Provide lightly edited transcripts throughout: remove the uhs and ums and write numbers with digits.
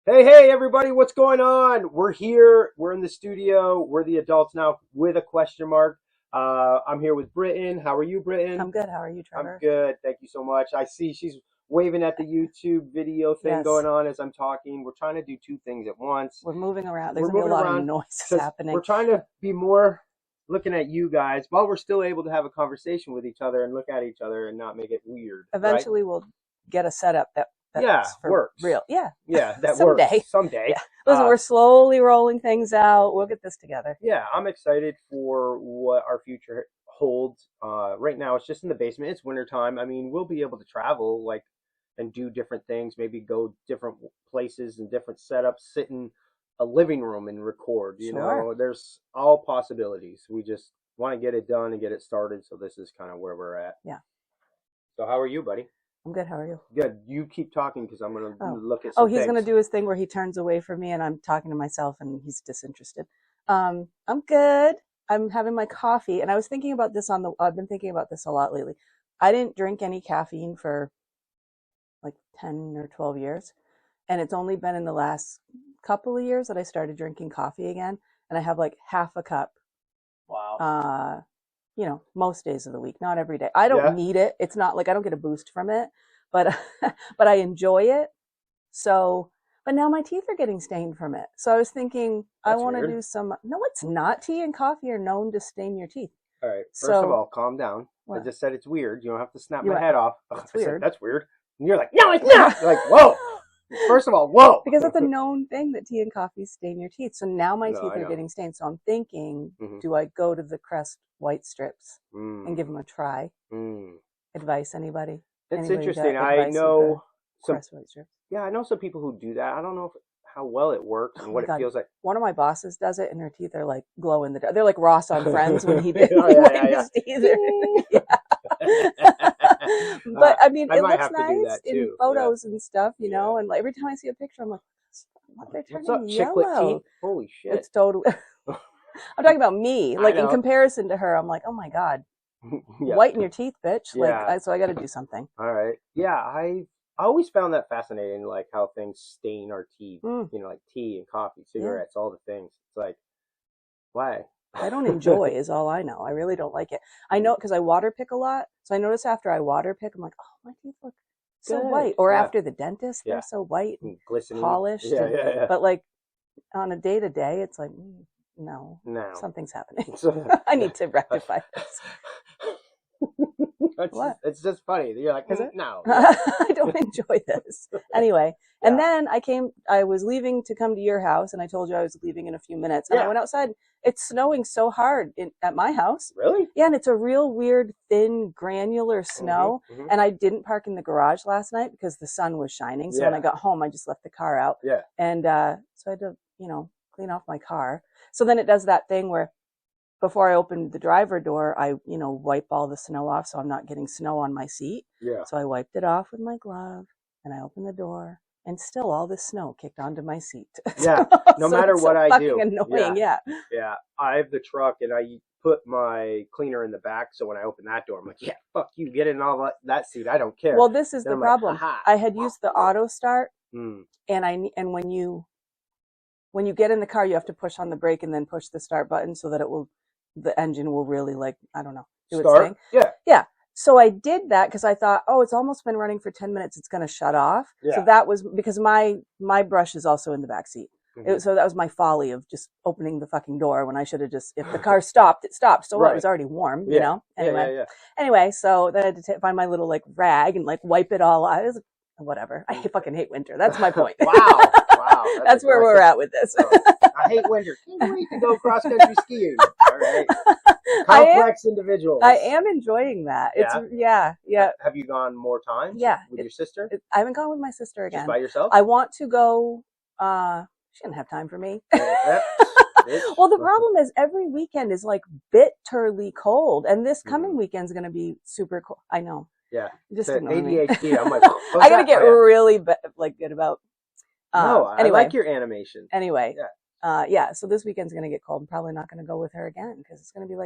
Hey, everybody, what's going on? We're here. We're in the studio. We're the adults now with a question mark. I'm here with Britain. How are you, I'm Britain? good. How are you, I'm Trevor? good. Thank you so much. I see she's waving at the YouTube video thing Yes, going on as I'm talking. We're trying to do two things at once. we're moving around. There's We're gonna be a moving lot of around noises because happening. we're trying to be more looking at you guys while we're still able to have a conversation with each other and look at each other and not make it weird, right? Eventually, we'll get a setup Yeah, that's for works. real. Yeah, Yeah, that someday. works someday. Yeah. Listen, we're slowly rolling things out. We'll get this together. Yeah, I'm excited for what our future holds. Right now, it's just in the basement. It's wintertime. I mean, we'll be able to travel, like, and do different things, maybe go different places and different setups, sit in a living room and record. Sure. There's all possibilities. We just want to get it done and get it started. So this is kind of where we're at. Yeah, So how are you, buddy? I'm good. How are you? Good. You keep talking because I'm going to Oh, look at oh, some he's gonna things. do his thing where he turns away from me and I'm talking to myself and he's disinterested. I'm good. I'm having my coffee and I was thinking about this I've been thinking about this a lot lately. I didn't drink any caffeine for like 10 or 12 years. And it's only been in the last couple of years that I started drinking coffee again. And I have like half a cup, Wow. uh, most days of the week, not every day. I don't Yeah, need it. It's not like I don't get a boost from it, but, but I enjoy it. So, but now my teeth are getting stained from it. So I was thinking, I that's want to weird. do no, it's not. Tea and coffee are known to stain your teeth. All right. First of So all, calm down. I what? just said it's weird. You don't have to snap You my went, head off. it's I said weird. that's weird. And you're like, no, it's not. You're like, whoa. First of all, whoa. Because it's a known thing that tea and coffee stain your teeth. So now my No, teeth I are know. getting stained. So I'm thinking, Mm-hmm. do I go to the Crest white strips and give Mm. them a try? Mm. Advice, anybody? It's Anybody interesting. got I advice with the know some. Crest white strips? Yeah, I know some people who do that. I don't know how well it works Oh and my what it God. feels like. One of my bosses does it and her teeth are like glow in the dark. They're like Ross on Friends when he did, Oh when he yeah, wiped yeah, his teeth. yeah. But I mean, I it might looks have to do nice that in too. Yeah, photos and stuff, yeah. and like every time I see a picture, I'm like, what, they're What's turning up, chiclet teeth? yellow. Holy shit. It's totally, I'm talking about me. I Like in know. comparison to her, I'm like, oh my God, Yeah, whiten your teeth, bitch. Like, yeah. so I got to do something. All right. Yeah, I always found that fascinating, like how things stain our teeth. Mm, Like tea and coffee, yeah. cigarettes, all the things. It's like, why? I don't enjoy is all I know. I really don't like it. I know because I water pick a lot. So I notice after I water pick, I'm like, oh, my teeth look so Good. white. Or Yeah, after the dentist, they're yeah. so white and Glistening. polished. Yeah, yeah, But like on a day to day, it's like, no, yeah. Now. something's happening. So, I yeah. need to rectify this. What? It's just funny. You're like, Is it? no. Yeah. I don't enjoy this. Anyway, and Yeah. then I was leaving to come to your house, and I told you I was leaving in a few minutes. And I Yeah. went outside. It's snowing so hard at my house. Really? Yeah, and it's a real weird, thin, granular Mm-hmm. snow. Mm-hmm. And I didn't park in the garage last night because the sun was shining. So when I Yeah. got home, I just left the car out. Yeah. And so I had to, clean off my car. So then it does that thing where before I opened the driver door, I, wipe all the snow off so I'm not getting snow on my seat. Yeah. So I wiped it off with my glove and I opened the door and still all this snow kicked onto my seat. Yeah. No So matter it's what so I fucking do. annoying. Yeah. Yeah. Yeah. I have the truck and I put my cleaner in the back. So when I open that door, I'm like, yeah, fuck you. Get in all that seat. I don't care. Well, this is Then the I'm like, problem. haha. I had used the auto start Mm. and when you get in the car, you have to push on the brake and then push the start button so that the engine will really I don't know, do its thing. Start? Yeah. Yeah. So I did that because I thought, oh, it's almost been running for 10 minutes. It's going to shut off. Yeah. So that was because my brush is also in the back seat. Mm-hmm. So that was my folly of just opening the fucking door when I should have just, if the car stopped, it stopped. So Right. it was already warm, Yeah. Anyway. Yeah. Anyway, so then I had to find my little rag and wipe it all out. It was, whatever. I fucking hate winter. That's my point. Wow. Wow. That's where we're at with this. Oh, I hate winter. Can't wait to go cross country skiing. All right. Complex individuals. I am enjoing that. Yeah? Yeah. Have you gone more times? Yeah. With your sister? I haven't gone with my sister again. Just by yourself? I want to go. She didn't have time for me. Yeah, Well, the problem is every weekend is bitterly cold, and this coming Mhm. weekend's going to be super cold. I know. Yeah. Just The ignore me. ADHD. I'm like, I got to get really good about. No, I Anyway. like your animation. Anyway. Yeah. Yeah. So this weekend's going to get cold. I'm probably not going to go with her again because it's going to be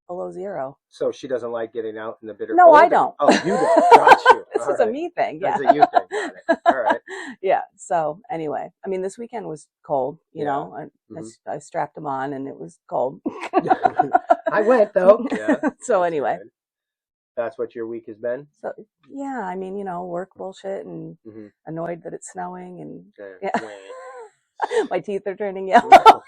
below zero. So she doesn't like getting out in the bitter No, cold? I don't. Oh, you don't. Got you. This All is a right. me thing. Yeah. That's a you thing. Got it. All right. Yeah. So anyway, I mean, this weekend was cold. Yeah. I strapped them on, and it was cold. I went though. Yeah. So anyway, good. That's what your week has been. so yeah, I mean, work bullshit and Mm-hmm. annoyed that it's snowing, and Yeah. yeah, my teeth are turning yellow.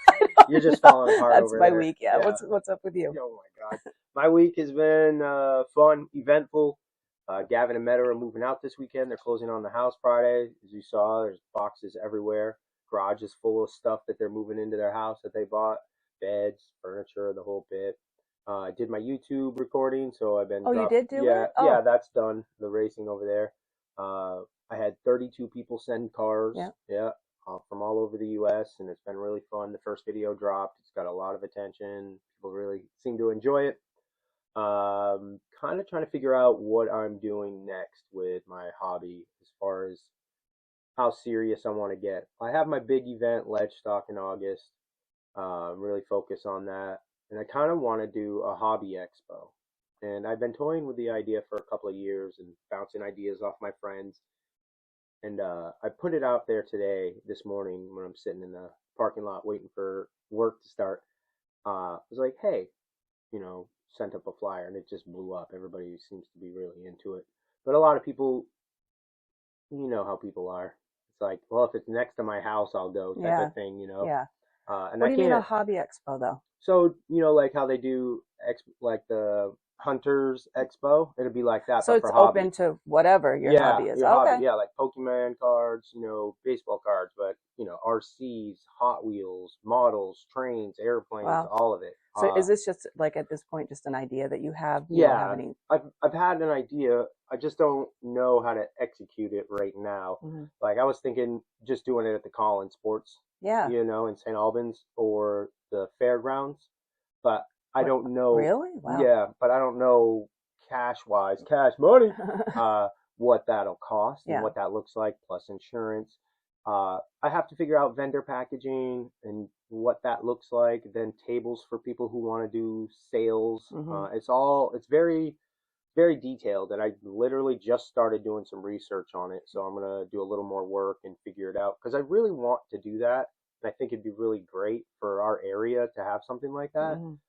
You're just falling apart. That's over my there. week. Yeah. Yeah. What's up with you? Oh my God. My week has been fun, eventful. Gavin and Meta are moving out this weekend. They're closing on the house Friday. As you saw, there's boxes everywhere. Garage is full of stuff that they're moving into their house that they bought. Beds, furniture, the whole bit. I did my YouTube recording, so I've been. Oh, you did do yeah, it? Oh. Yeah, that's done. The racing over there. I had 32 people send cars. Yeah. From all over the U.S., and it's been really fun. The first video dropped. It's got a lot of attention. People really seem to enjoy it. Kind of trying to figure out what I'm doing next with my hobby as far as how serious I want to get. I have my big event, Ledge Stock, in August. Really focus on that. And I kind of want to do a hobby expo. And I've been toying with the idea for a couple of years and bouncing ideas off my friends. And I put it out there today, this morning, when I'm sitting in the parking lot waiting for work to start. I was like, hey, sent up a flyer, and it just blew up. Everybody seems to be really into it. But a lot of people, you know how people are. It's like, well, if it's next to my house, I'll go type of thing, Yeah. And What I do you can't. mean a hobby expo, though? So, like how they do like the Hunters Expo, it'd be like that, So but it's for hobby. open to whatever your hobby is. Your Okay. hobby, yeah, like Pokemon cards, baseball cards, but RCs, Hot Wheels, models, trains, airplanes, Wow. all of it. So is this just like at this point just an idea that you have? You don't have any... I've had an idea. I just don't know how to execute it right now. Mhm. Like I was thinking just doing it at the Collins Sports, Yeah. in St. Albans or the fairgrounds, but I don't know. Really? Wow. Yeah, but I don't know cash money, what that'll cost and Yeah. what that looks like, plus insurance. I have to figure out vendor packaging and what that looks like. Then tables for people who want to do sales. Mhm. It's very, very detailed, and I literally just started doing some research on it. So I'm gonna do a little more work and figure it out because I really want to do that. And I think it'd be really great for our area to have something like that. Mhm.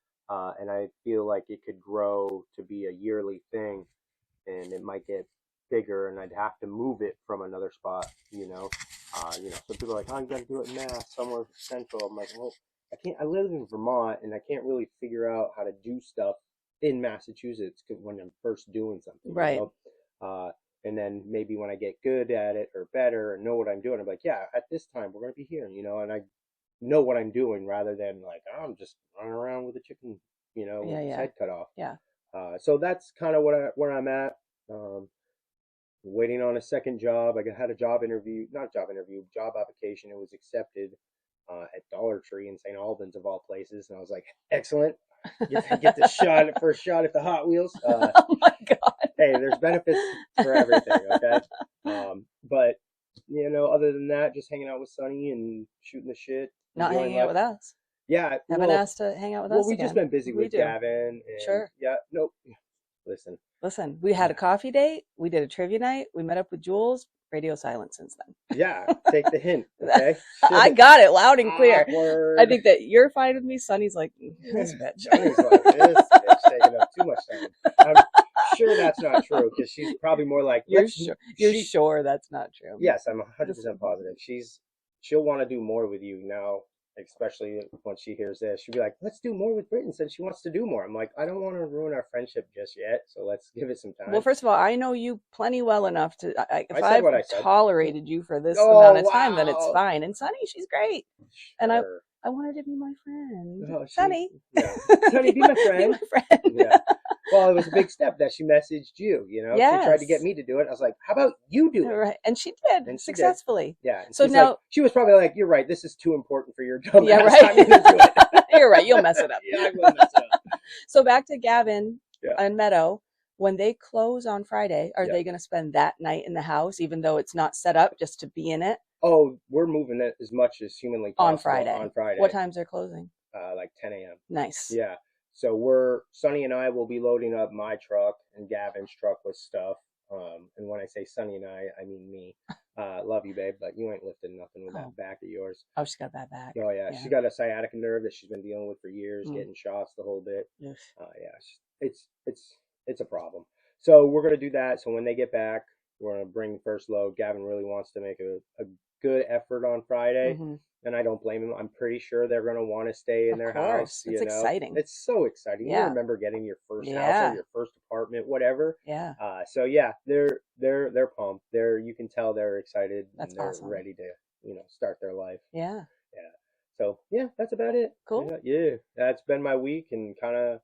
And I feel like it could grow to be a yearly thing, and it might get bigger, and I'd have to move it from another spot. So people are like, "Oh, you got to do it in Mass, somewhere central." I'm like, "Well, I can't. I live in Vermont, and I can't really figure out how to do stuff in Massachusetts when I'm first doing something." Right. And then maybe when I get good at it or better and know what I'm doing, I'm like, "Yeah, at this time we're gonna be here," and I know what I'm doing rather than like, oh, I'm just running around with a chicken, with his head cut off. Yeah. So that's kind of where I'm at. Waiting on a second job. I had a job application. It was accepted at Dollar Tree in St. Albans of all places, and I was like, excellent. Get the first shot at the Hot Wheels. Oh my God. Hey, there's benefits for everything. Okay. But other than that, just hanging out with Sonny and shooting the shit. Not hanging out with us. Yeah. Haven't asked to hang out with us. Well, we've just been busy with Gavin. And, sure. Yeah. Nope. Listen, we had a coffee date. We did a trivia night. We met up with Jules. Radio silence since then. Yeah. Take the hint. Okay. I got it loud and clear. Awkward. I think that you're fine with me. Sonny's like, this bitch. Sonny's like, this bitch taking up too much time. I'm sure that's not true because she's probably more like, you're sure that's not true. Yes, I'm 100% positive. She'll want to do more with you now, especially once she hears this. She'll be like, let's do more with Britain since she wants to do more. I'm like, I don't want to ruin our friendship just yet, so let's give it some time. Well, first of all, I know you plenty well enough to, if I've tolerated you for this Oh, amount of time, wow. then it's fine. And Sonny, she's great. Sure. And I want her to be my friend. Oh, Sonny. Yeah. Sonny, be my friend. Be my friend. Yeah. Well, it was a big step that she messaged you, Yes. She tried to get me to do it. I was like, how about you do it? Right. And she did, and she successfully. Did. Yeah. And so now, like, she was probably like, you're right, this is too important for your dumb yeah, ass. right. I'm gonna do it. You're right, you'll mess it up. Yeah, I will mess it up. So back to Gavin and Meadow. When they close on Friday, are they going to spend that night in the house, even though it's not set up just to be in it? Oh, we're moving it as much as humanly possible on Friday. What times they're closing? Like 10 a.m. Nice. Yeah. So Sonny and I will be loading up my truck and Gavin's truck with stuff. And when I say Sonny and I mean me. Love you, babe, but you ain't lifting nothing with Oh. that back of yours. Oh, she's got that back. Oh yeah, Yeah. she's got a sciatica nerve that she's been dealing with for years, Mm. getting shots the whole bit. Yes. Yeah, it's a problem. So we're gonna do that. So when they get back, we're gonna bring the first load. Gavin really wants to make a good effort on Friday, Mm-hmm. and I don't blame him. I'm pretty sure they're gonna want to stay in Of their course. house. It's exciting. It's so exciting. Yeah. You remember getting your first house Yeah. or your first apartment, whatever. Yeah. So yeah, they're pumped. You can tell they're excited. That's and they're awesome. ready to start their life. Yeah. Yeah. So yeah, that's about it. Cool. Yeah, that's been my week and kind of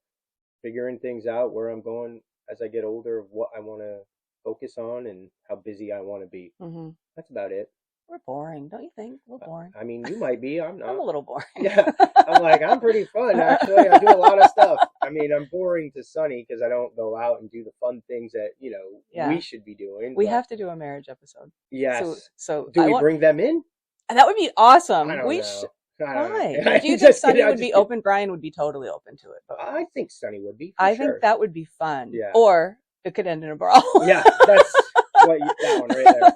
figuring things out where I'm going as I get older, of what I want to focus on and how busy I want to be. Mm-hmm. That's about it. We're boring, don't you think? We're boring. I mean, you might be. I'm not. I'm a little boring. Yeah, I'm pretty fun actually. I do a lot of stuff. I mean, I'm boring to Sunny because I don't go out and do the fun things that Yeah. we should be doing. We have to do a marriage episode. Yes. So do we bring them in? That would be awesome. I don't know. Why? Do you think Sunny would be open? Brian would be totally open to it. I think Sunny would be. I think that would be fun. Yeah. Or it could end in a brawl. Yeah, that's that one right there.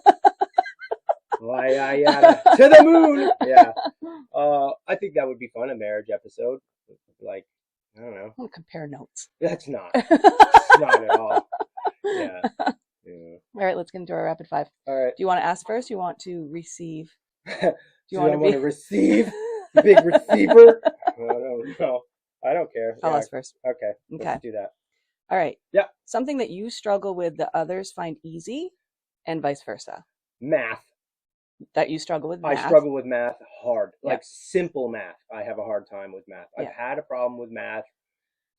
To the moon. Yeah. I think that would be fun, a marriage episode. Like, I don't know. I want to compare notes. That's not. Not at all. Yeah. All right, let's get into our rapid five. All right. Do you want to ask first? Or you want to receive? Do you want to receive? Big receiver? I don't know. I don't care. I'll ask first. Okay. Let's do that. All right. Yeah. Something that you struggle with that others find easy, and vice versa. Math. That you struggle with math. I struggle with math hard. Like simple math. I have a hard time with math. I've had a problem with math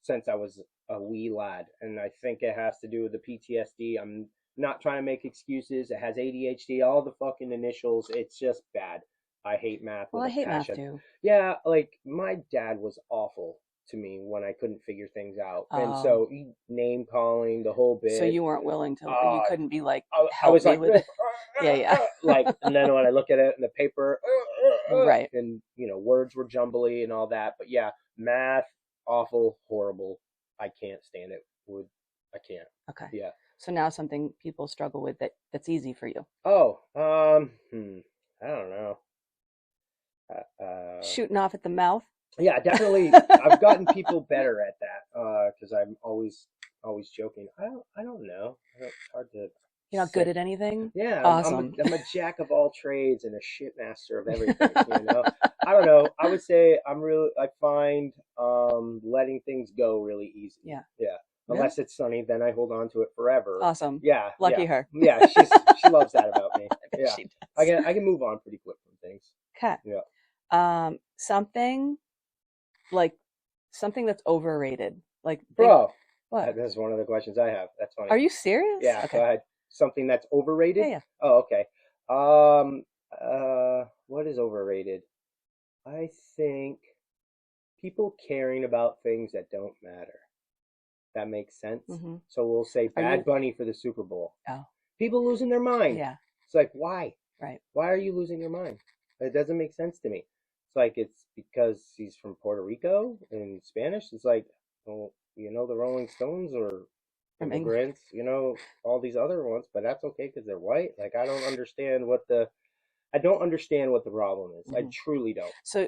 since I was a wee lad. And I think it has to do with the PTSD. I'm not trying to make excuses. It has ADHD, all the fucking initials. It's just bad. I hate math. Well, I hate math too. Yeah, like my dad was awful to me when I couldn't figure things out. And so name calling, the whole bit. So you weren't willing to, you couldn't be like, I was like, with it. Yeah. Like, and then when I look at it in the paper, right. And, words were jumbly and all that. But yeah, math, awful, horrible. I can't stand it. I can't. Okay. Yeah. So now something people struggle with that's easy for you. Oh, I don't know. Shooting off at the mouth. Yeah, definitely. I've gotten people better at that because I'm always joking. I don't know. It's hard to. You're not good at anything? Yeah, awesome. I'm a jack of all trades and a shit master of everything. I don't know. I would say I find letting things go really easy. Yeah. Yeah. Unless it's Sunny, then I hold on to it forever. Awesome. Yeah. Lucky her. Yeah, she loves that about me. Yeah. She does. I can move on pretty quick from things. Okay. Yeah. Something that's overrated. Like bro. What? That's one of the questions I have. That's funny. Are you serious? Yeah. Okay. Go ahead. Something that's overrated? Yeah. Oh, okay. What is overrated? I think people caring about things that don't matter. That makes sense. Mm-hmm. So we'll say Bad Bunny for the Super Bowl. Oh. People losing their mind. Yeah. It's like, why? Right. Why are you losing your mind? It doesn't make sense to me. It's like it's because he's from Puerto Rico in Spanish. It's like, well, the Rolling Stones or immigrants, all these other ones, but that's okay because they're white. Like I don't understand what the problem is. Mm-hmm. I truly don't. So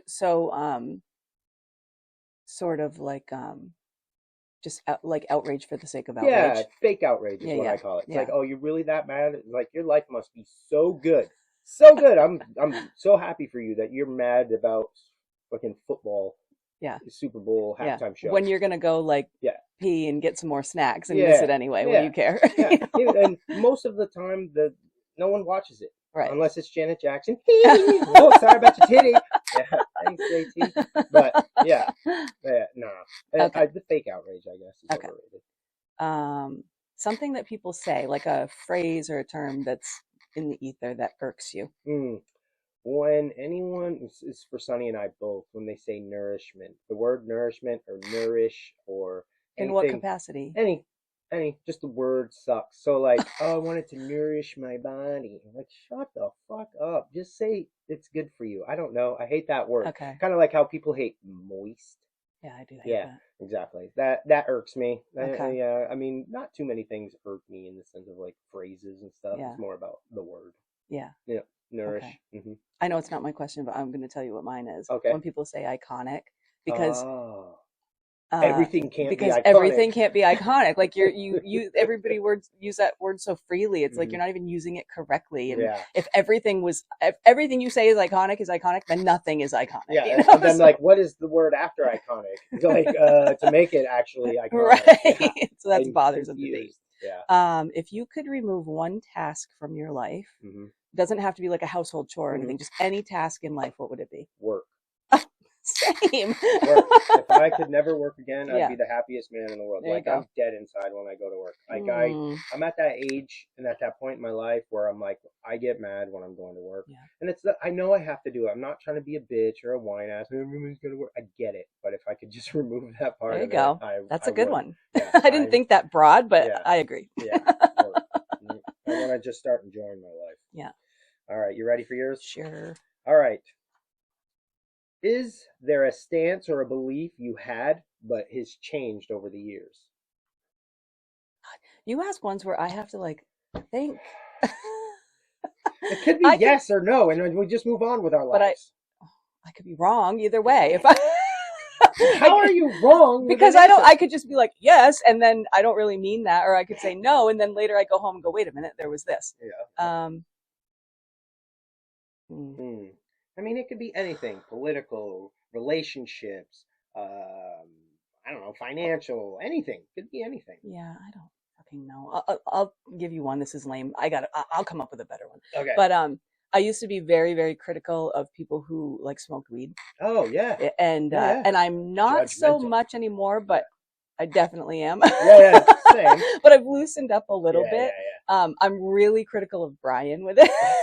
sort of like just like outrage for the sake of outrage. Yeah, fake outrage is what I call it. It's like, oh, you're really that mad? Like your life must be so good. So good. I'm so happy for you that you're mad about fucking football. Yeah. Super Bowl halftime show. When you're gonna go pee and get some more snacks and miss it anyway. Yeah. When you care. Yeah. And most of the time no one watches it. Right. Unless it's Janet Jackson. Oh, sorry about your titty. Yeah. Thanks, JT. But yeah. No. Okay. The fake outrage, I guess, is overrated. Something that people say, like a phrase or a term that's in the ether that irks you. When anyone, it's for Sunny and I both, when they say nourishment, the word nourishment or nourish or anything, in what capacity? Any, just the word sucks. So like, oh, I wanted to nourish my body. I'm like, shut the fuck up. Just say it's good for you. I don't know. I hate that word. Okay. Kind of like how people hate moist. Yeah, I do hate Yeah, that. exactly. That irks me. Okay. Yeah, I mean, not too many things irk me in the sense of like phrases and stuff. Yeah. It's more about the word. Yeah. Yeah, Okay. nourish. I know it's not my question, but I'm going to tell you what mine is. Okay. When people say iconic, because Oh, uh everything can't be because iconic. everything can't be iconic. Like you everybody words use that word so freely. It's like Hmm. you're not even using it correctly. And Yeah. if everything you say is iconic, then nothing is iconic, you Yeah, know? and then So, like, what is the word after iconic? Like, to make it actually iconic. Yeah, right. So that's I'm bothersome to me. confused. Yeah. If you could remove one task from your life, Hmm. doesn't have to be like a household chore or Hmm. anything, just any task in life, what would it be? Work. Same. Work. If I could never work again, I'd Yeah, be the happiest man in the world. there you Like go. I'm dead inside when I go to work. Like Mm, I'm at that age and at that point in my life where I'm like, I get mad when I'm going to work, yeah, and I know I have to do it. I'm not trying to be a bitch or a whine ass. Everyone's going to work. I get it, but if I could just remove that part there you of it, go. That's I a good would. one. Yeah, I didn't think that broad, but yeah, I agree. yeah. Work. I want to just start enjoying my life. Yeah, All right, you ready for yours? sure. All right. Is there a stance or a belief you had but has changed over the years? You ask ones where I have to like think. It could be I could, yes or no, and then we just move on with our but lives. I could be wrong either way. If I, I How are could, you wrong with because an I don't, answer? I could just be like yes, and then I don't really mean that, or I could say no, and then later I go home and go, wait a minute, there was this. Yeah. Um, hmm, Hmm. I mean, it could be anything: political, relationships, I don't know, financial, anything. Could be anything. yeah, I don't fucking know. I'll give you one. This is lame. I'll come up with a better one. Okay. But I used to be very, very critical of people who like smoked weed, Oh yeah, yeah, yeah. and I'm not so Judgmental. much anymore, Yeah, but I definitely am. yeah, yeah. Same. But I've loosened up a little Yeah, bit. yeah, I'm really critical of Brian with it. yeah.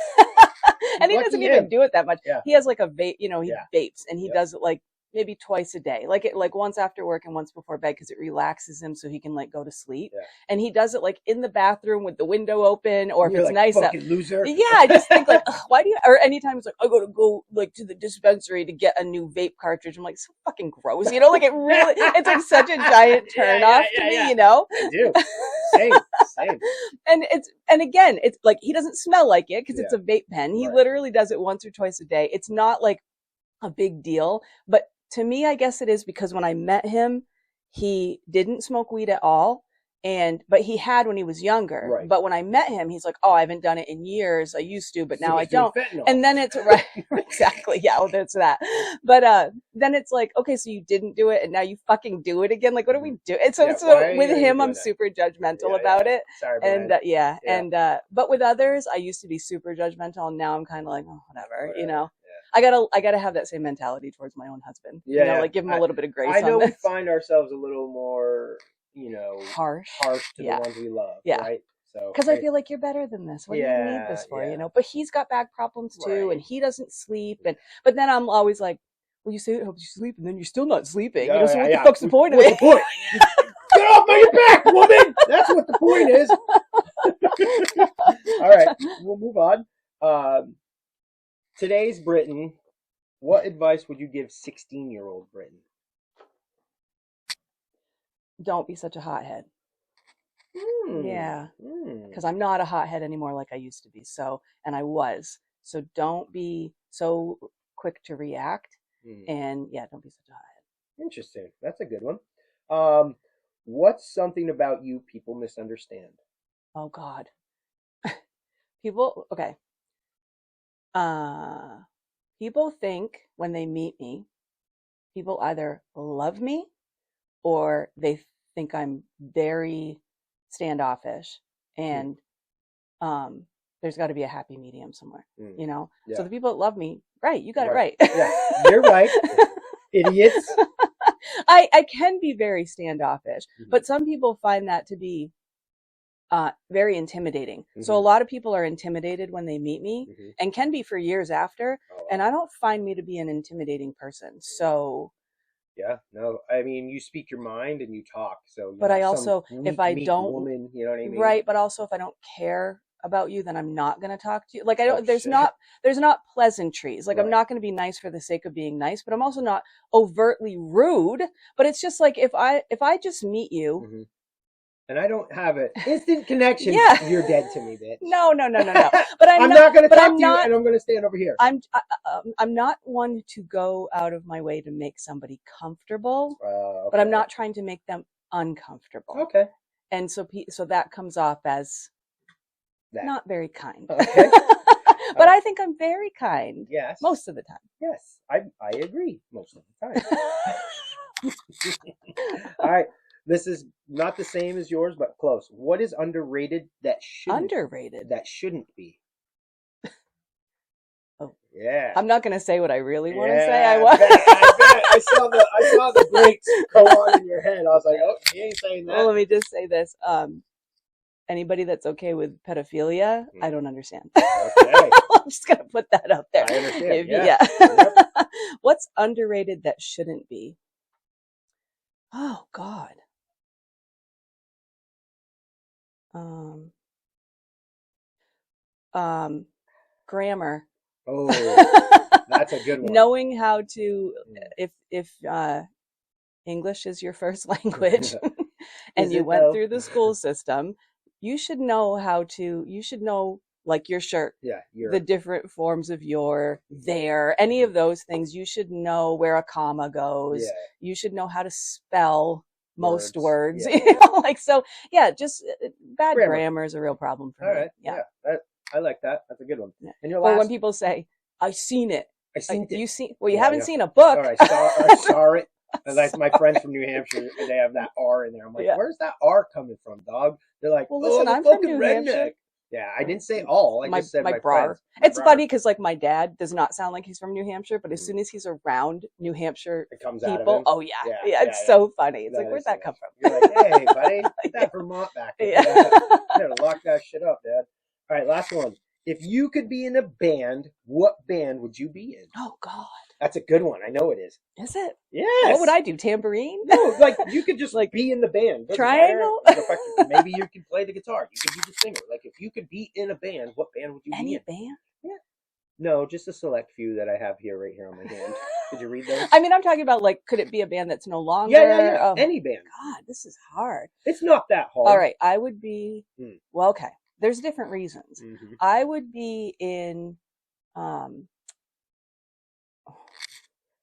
And he doesn't Lucky even him. do it that much. Yeah, He has like a vape, he yeah. vapes and he Yep. does it like maybe twice a day, like once after work and once before bed because it relaxes him so he can like go to sleep. Yeah. And he does it like in the bathroom with the window open, or if You're it's like nice out. fucking loser. Yeah, I just think like, ugh, why do you? Or anytime it's like, I gotta go like to the dispensary to get a new vape cartridge. I'm like, so fucking gross, like it really, it's like such a giant turn Yeah, off yeah, to yeah, me, yeah. I do. Same, same. and again, it's like he doesn't smell like it because Yeah, it's a vape pen. He right. literally does it once or twice a day. It's not like a big deal, but to me, I guess it is because when I met him, he didn't smoke weed at all. But he had when he was younger. Right. But when I met him, he's like, "Oh, I haven't done it in years. I used to, but So now I he's doing don't." fentanyl. And then it's right, exactly, yeah, well, that's that. But then it's like, okay, so you didn't do it, and now you fucking do it again. Like, what do we do? And so, Yeah, so why are with you him, I'm doing that? super judgmental Yeah, about yeah. it. Sorry, And Brian. yeah, Yeah. and but with others, I used to be super judgmental, and now I'm kind of like, oh, whatever, Whatever. I gotta have that same mentality towards my own husband. Yeah, yeah. Like give him a little bit of grace I know on we this. find ourselves a little more, Harsh. to the Yeah. ones we love, Yeah. right? So Because I feel like you're better than this. What do you need this for? yeah, But he's got back problems too, right. and he doesn't sleep. But then I'm always like, well, you say it helps you sleep, and then you're still not sleeping. Yeah, So what yeah, the fuck's the point of What's it? the point? Get off my back, woman! That's what the point is. All right, we'll move on. Today's Britain. What advice would you give 16-year-old Britain? Don't be such a hothead. Yeah, Hmm. because I'm not a hothead anymore like I used to be. And I was. So don't be so quick to react. And yeah, don't be such a hothead. Interesting. That's a good one. What's something about you people misunderstand? Oh God. Okay. People think when they meet me, people either love me or they think I'm very standoffish, and there's got to be a happy medium somewhere, Yeah. So the people that love me, right, you got Right. it right. Yeah, you're right. Idiots. I can be very standoffish, but some people find that to be very intimidating. So a lot of people are intimidated when they meet me and can be for years after. Oh, wow. And I don't find me to be an intimidating person. So yeah, no, I mean, you speak your mind and you talk. So, but I some also, if I meek don't, woman, you know what I mean? right, but also if I don't care about you, then I'm not going to talk to you. Like, I Oh don't, there's shit. not pleasantries. Like, I'm Right. not going to be nice for the sake of being nice, but I'm also not overtly rude. But it's just like, if I just meet you, Mm-hmm. And I don't have an instant connection. yeah, You're dead to me, bitch. no. But I'm not going to but talk I'm to you, not, and I'm going to stand over here. I'm not one to go out of my way to make somebody comfortable, Okay. but I'm not trying to make them uncomfortable. Okay. And so that comes off as That. not very kind. Okay. But I think I'm very kind. Yes. Most of the time. Yes. I agree most of the time. All right. This is not the same as yours, but close. What is underrated that shouldn't Underrated. be? Oh. Yeah. I'm not going to say what I really want to Yeah, say. I bet. I saw the brakes go on in your head. I was like, oh, he ain't saying that. Well, let me just say this. Anybody that's okay with pedophilia, I don't understand. Okay. I'm just going to put that out there. I understand. If, Yeah. Yep. What's underrated that shouldn't be? Oh, God. Grammar. Oh, that's a good one. Knowing how to, if English is your first language and you went through the school system, you should know like your shirt, the different forms of your, their, any of those things. You should know where a comma goes. Yeah. You should know how to spell most words. Yeah. Like, so yeah, just bad grammar is a real problem for me. All right. Yeah. I like that. That's a good one. Yeah. And your or when people say, "I've seen it," you seen? Well, you haven't seen a book. All right, I saw it. And like my friends from New Hampshire, they have that R in there. I'm like, where's that R coming from, dog? They're like, well, listen, I'm from New Hampshire. Yeah, I didn't say all. I just said my friends. It's funny because like my dad does not sound like he's from New Hampshire, but as soon as he's around New Hampshire it comes people, out of him. Oh yeah, it's so funny. It's like, where'd that come from? You're like, hey, buddy, get that Vermont back. Yeah. You gotta lock that shit up, Dad. All right, last one. If you could be in a band, what band would you be in? Oh God, that's a good one. I know it is. Is it? Yes. What would I do? Tambourine? No, like you could just like be in the band. Triangle? Maybe you could play the guitar. You could be the singer. Like if you could be in a band, what band would you be in? Any band? Yeah. No, just a select few that I have here right here on my hand. Did you read those? I mean, I'm talking about like, could it be a band that's no longer? Yeah. Oh, any band. God, this is hard. It's not that hard. All right, I would be. Well, okay. There's different reasons. Mm-hmm. I would be in the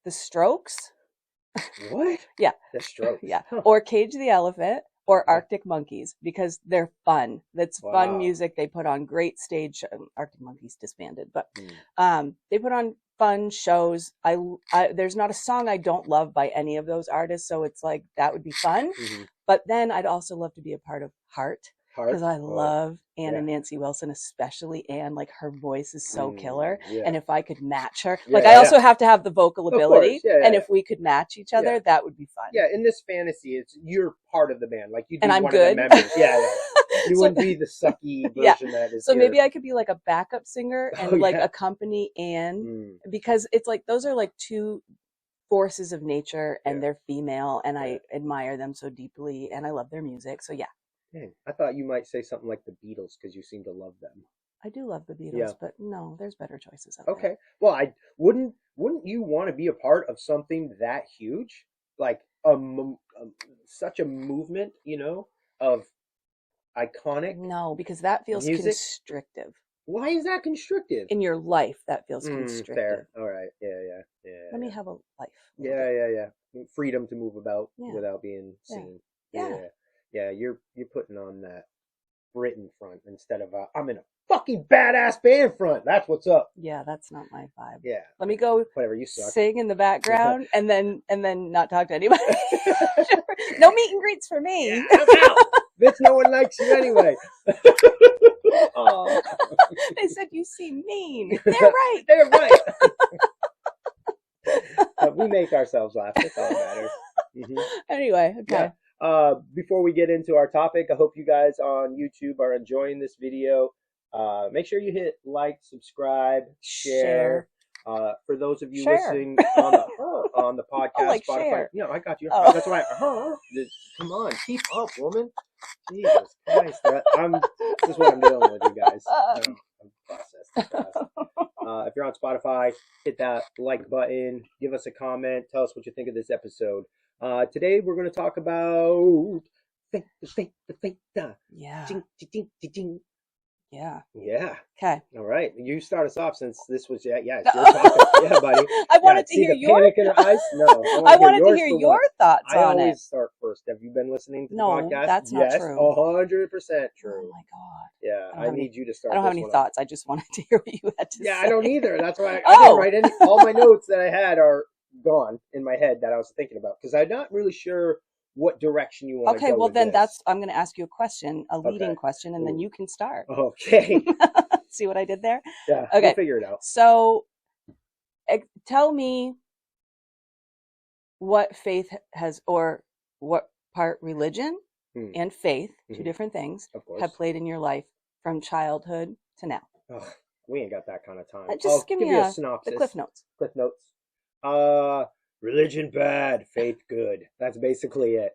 Strokes. What? Yeah. The Strokes. Yeah. Or Cage the Elephant or Arctic Monkeys because they're fun. That's fun music. They put on great stage. Arctic Monkeys disbanded, but they put on fun shows. There's not a song I don't love by any of those artists, so it's like that would be fun. Mm-hmm. But then I'd also love to be a part of Heart. Because I love Ann and Nancy Wilson, especially Ann. Like her voice is so killer, and if I could match her, like I also have to have the vocal ability, and if we could match each other, that would be fun. Yeah, in this fantasy, you're part of the band, like you'd be I'm one good. of the members. Yeah. You wouldn't be the sucky version that is. So maybe I could be like a backup singer and like accompany Ann, because it's like those are like two forces of nature, and they're female, and I admire them so deeply, and I love their music. So yeah. Dang, I thought you might say something like the Beatles because you seem to love them. I do love the Beatles, but no, there's better choices out there. Okay. Well, I wouldn't you want to be a part of something that huge, like such a movement, of iconic? No, because that feels constrictive. Why is that constrictive? In your life, that feels constrictive. Fair. All right. Yeah. Let me have a life. Yeah. Freedom to move about without being seen. Yeah. Yeah, you're putting on that Britain front instead of I'm in a fucking badass band front. That's what's up. Yeah, that's not my vibe. Yeah. Let me go whatever, you suck. Sing in the background and then not talk to anybody. No meet and greets for me. Yeah, I'm out. Bitch, no one likes you anyway. They said you seem mean. They're right. They're right. But we make ourselves laugh. That's all that matters. Mm-hmm. Anyway, okay. Yeah. Before we get into our topic, I hope you guys on YouTube are enjoying this video. Make sure you hit like, subscribe, share. For those of you Share. listening on the Oh, podcast, like Spotify, share. I got you. Oh. That's why. Come on, keep up, woman. Jesus Christ, this is what I'm dealing with, you guys. I'm processed this fast. If you're on Spotify, hit that like button, give us a comment, tell us what you think of this episode. Today we're going to talk about Faithah. Yeah. Ching, ching, ching, ching, ching. Yeah. Yeah. Okay. All right. You start us off since this was it's your topic. Yeah, buddy. I wanted to See hear the your. panic in her eyes. No, I I want to hear wanted to yours hear for your once. thoughts I on it. always start first. Have you been listening to the No, podcast? that's not Yes, true. 100% Oh true. my god. Yeah, I need you to start. I don't have this any one thoughts. I just wanted to hear what you had to say. Yeah, I don't either. That's why I didn't write any. All my notes that I had are gone in my head that I was thinking about because I'm not really sure what direction you want to go. Okay, well with then this. I'm going to ask you a question, a leading Okay. question, and then you can start. Okay. See what I did there? Yeah. Okay. We'll figure it out. So, tell me what faith has, or what part religion and faith, two different things, have played in your life from childhood to now. Oh, we ain't got that kind of time. Just give me you a synopsis. The Cliff Notes. Cliff Notes. Religion bad, faith good. That's basically it.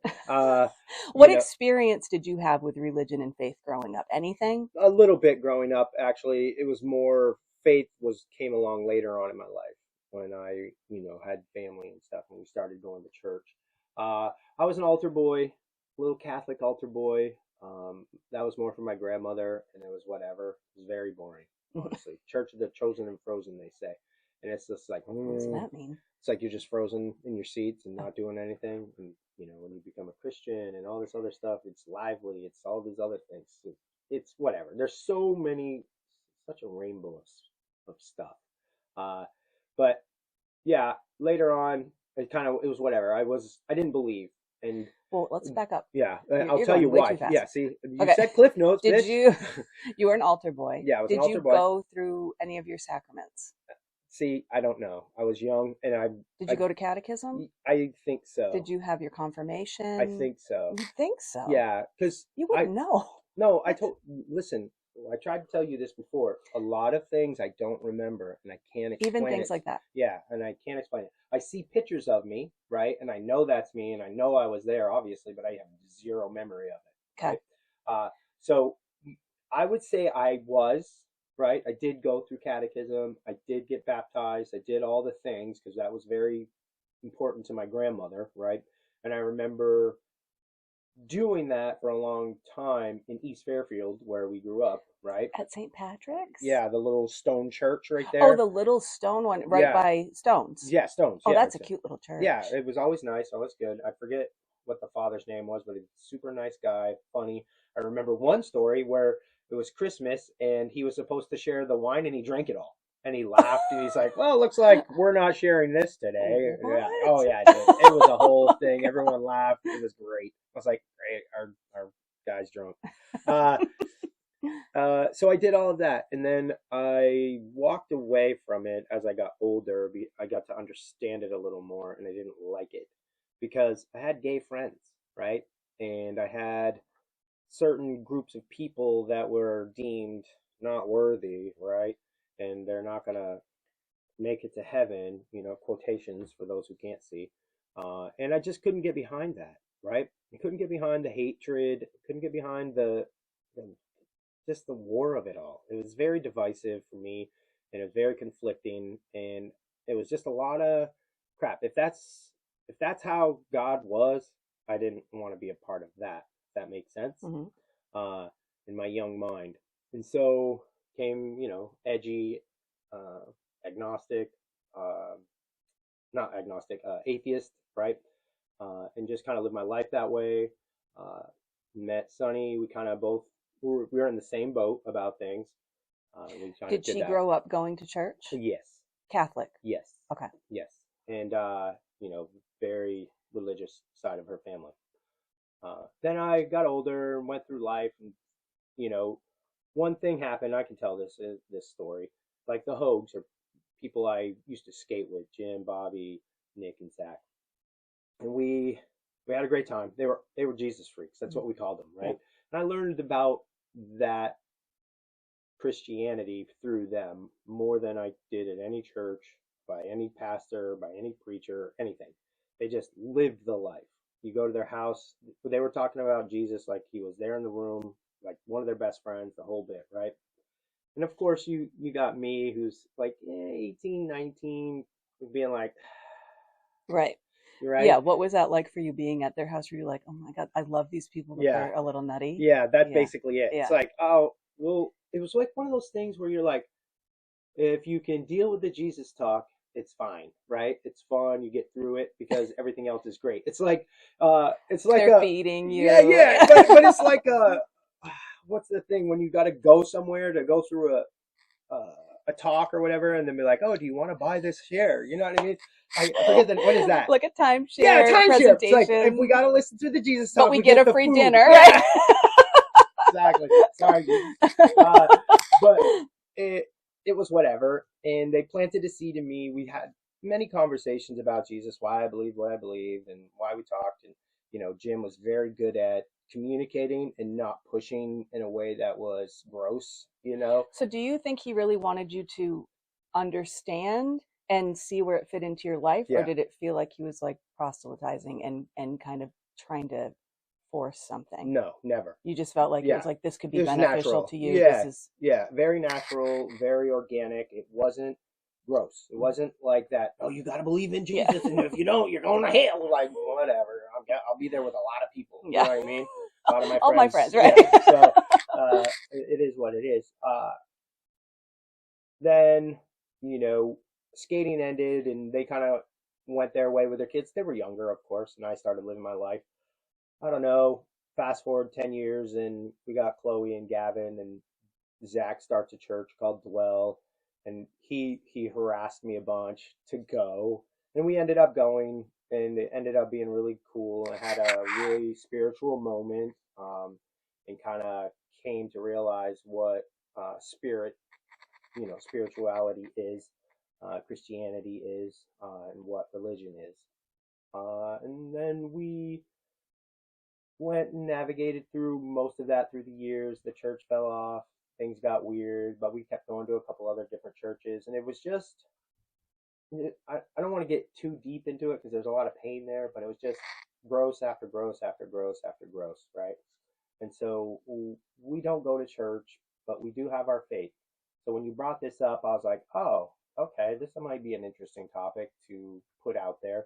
What experience did you have with religion and faith growing up? Anything? A little bit growing up, actually. It was more faith came along later on in my life when I, had family and stuff and we started going to church. I was an altar boy, little Catholic altar boy. That was more for my grandmother, and it was whatever. It was very boring, honestly. Church of the chosen and frozen, they say. And it's just like, what does that mean? It's like you're just frozen in your seats and not doing anything. And, when you become a Christian and all this other stuff, it's lively. It's all these other things. It's whatever. There's such a rainbow of stuff. But yeah, later on, it was whatever. I didn't believe. And well, let's back up. Yeah, I'll tell you why. Yeah, see, you said Cliff Notes. Did bitch. you were an altar boy? Yeah, I was an altar boy. Did you go through any of your sacraments? See, I don't know. I was young, and Did you go to catechism? I think so. Did you have your confirmation? I think so. You think so? Yeah, because you wouldn't know. No, listen. I tried to tell you this before. A lot of things I don't remember, and I can't explain even things it. Like that. Yeah, and I can't explain it. I see pictures of me, right, and I know that's me, and I know I was there, obviously, but I have zero memory of it. Okay. Right? So I would say I was. Right, I did go through catechism. I did get baptized. I did all the things because that was very important to my grandmother, right? And I remember doing that for a long time in East Fairfield, where we grew up, right? At St. Patrick's? Yeah, the little stone church right there. Oh, the little stone one right by Stones. Yeah, Stones. Oh, that's a cute little church. Yeah, it was always nice, always good. I forget what the father's name was, but he's a super nice guy, funny. I remember one story where it was Christmas and he was supposed to share the wine and he drank it all. And he laughed and he's like, well, looks like we're not sharing this today. What? Yeah. Oh, yeah, I did. It was a whole thing. Everyone laughed. It was great. I was like, great, our guy's drunk. So I did all of that. And then I walked away from it as I got older. I got to understand it a little more and I didn't like it because I had gay friends, right? And I had certain groups of people that were deemed not worthy, right? And they're not going to make it to heaven, quotations for those who can't see. And I just couldn't get behind that, right? I couldn't get behind the hatred, couldn't get behind just the war of it all. It was very divisive for me, and it was very conflicting, and it was just a lot of crap. If that's how God was, I didn't want to be a part of that. If that makes sense. Mm-hmm. In my young mind, and so came, edgy, agnostic, not agnostic, atheist, right? And just kind of lived my life that way. Met Sonny. We kind of both we were in the same boat about things. Did she grow up going to church? Yes. Catholic? Yes. Okay. Yes. And, very religious side of her family. Then I got older and went through life. And, one thing happened. I can tell this story. Like the Hogues are people I used to skate with, Jim, Bobby, Nick, and Zach. And we had a great time. They were Jesus freaks. That's what we called them, right? And I learned about that Christianity through them more than I did at any church, by any pastor, by any preacher, anything. They just lived the life. You go to their house, they were talking about Jesus like he was there in the room, like one of their best friends, the whole bit, right? And of course, you got me who's like 18, 19, being like, Right. right? Yeah. What was that like for you being at their house? Were you like, oh my God, I love these people, but Yeah, they're a little nutty? yeah, that's Yeah. basically it. It's Yeah. like, oh, well, it was like one of those things where you're like, if you can deal with the Jesus talk, it's fine, right? It's fun. You get through it because everything else is great. It's like They're a, feeding yeah, you. yeah, but it's like a, what's the thing when you got to go somewhere to go through a talk or whatever, and then be like, oh, do you want to buy this share? You know what I mean? I forget that. What is that? Like a Yeah, timeshare timeshare. It's like if we presentation, got to listen to the Jesus but talk, we we get get a the free food. dinner, Yeah, right? exactly. Sorry, Jesus. Uh, but it it was whatever, and they planted a seed in me. We had many conversations about Jesus, why I believe what I believe, and why we talked. And Jim was very good at communicating and not pushing in a way that was gross. So do you think he really wanted you to understand and see where it fit into your life, or Yeah. did it feel like he was like proselytizing and kind of trying to force something? No, never. You just felt like it Yeah, was like, this could it be was beneficial natural. to you. This Yeah, is yeah, very natural, very organic. It wasn't gross. It wasn't like that. Oh, you got to believe in yeah. Jesus, and if you don't, you're going to hell. Like whatever. I'll be there with a lot of people. You Yeah. know what I mean? A lot of my All my friends. friends, right? Yeah. So it is what it is. Then skating ended, and they kind of went their way with their kids. They were younger, of course, and I started living my life. I don't know. Fast forward 10 years, and we got Chloe and Gavin, and Zach starts a church called Dwell, and he harassed me a bunch to go, and we ended up going, and it ended up being really cool. I had a really spiritual moment, and kind of came to realize what spirituality is, Christianity is, and what religion is. And then we went and navigated through most of that through the years. The church fell off, things got weird, but we kept going to a couple other different churches, and it was just I don't want to get too deep into it because there's a lot of pain there, but it was just gross after gross after gross after gross, right? And so we don't go to church, but we do have our faith. So when you brought this up, I was like, oh, okay, this might be an interesting topic to put out there.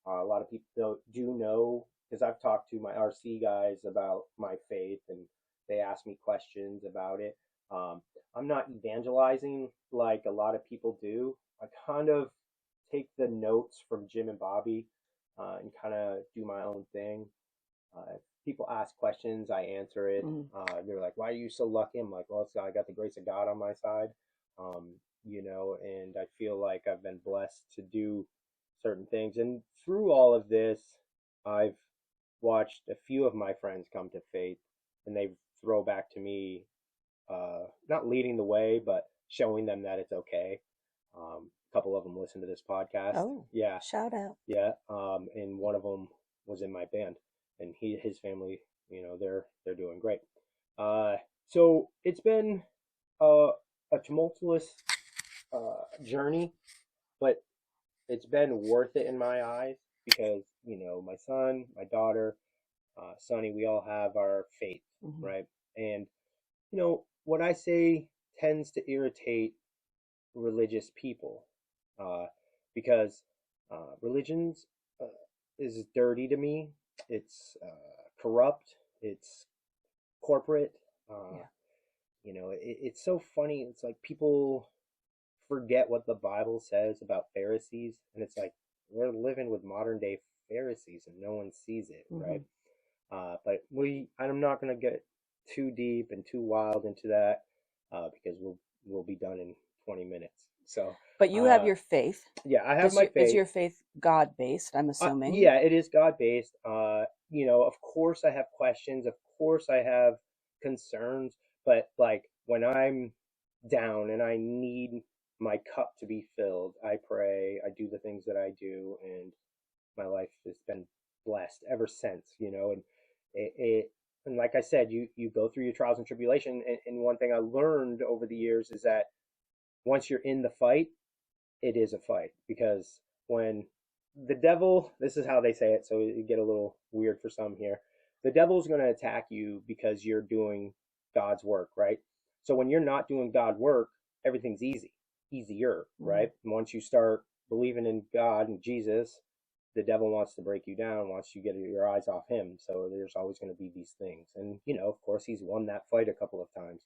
A lot of people do know because I've talked to my RC guys about my faith, and they ask me questions about it. I'm not evangelizing like a lot of people do. I kind of take the notes from Jim and Bobby, and kind of do my own thing. If people ask questions, I answer it. Mm. They're like, "Why are you so lucky?" I'm like, "Well, I got the grace of God on my side, and I feel like I've been blessed to do certain things. And through all of this, I've watched a few of my friends come to faith, and they throw back to me, not leading the way, but showing them that it's okay. A couple of them listen to this podcast. Oh, Yeah, shout out. yeah. And one of them was in my band, and his family, they're doing great. Uh, so it's been a tumultuous journey, but it's been worth it in my eyes because my son, my daughter, Sonny, we all have our faith, Mm-hmm. right? And what I say tends to irritate religious people, uh, because religions uh, is dirty to me. It's corrupt. It's corporate. Uh, Yeah. it's so funny. It's like people forget what the Bible says about Pharisees, and it's like we're living with modern day Pharisees, and no one sees it, Mm-hmm. right? But I'm not going to get too deep and too wild into that, because we'll be done in 20 minutes. So, But you have your faith. yeah, I have my Is faith. your faith God based? I'm assuming. Yeah, it is God based. Of course I have questions. Of course I have concerns. But like when I'm down and I need my cup to be filled, I pray. I do the things that I do, and my life has been blessed ever since. And it and like I said, you go through your trials and tribulation, and one thing I learned over the years is that once you're in the fight, it is a fight, because when the devil, this is how they say it, so it get a little weird for some here. The devil's going to attack you because you're doing God's work, right? So when you're not doing God work, everything's easier, right? And once you start believing in God and Jesus, the devil wants to break you down, wants you to get your eyes off him. So there's always going to be these things. And, of course, he's won that fight a couple of times.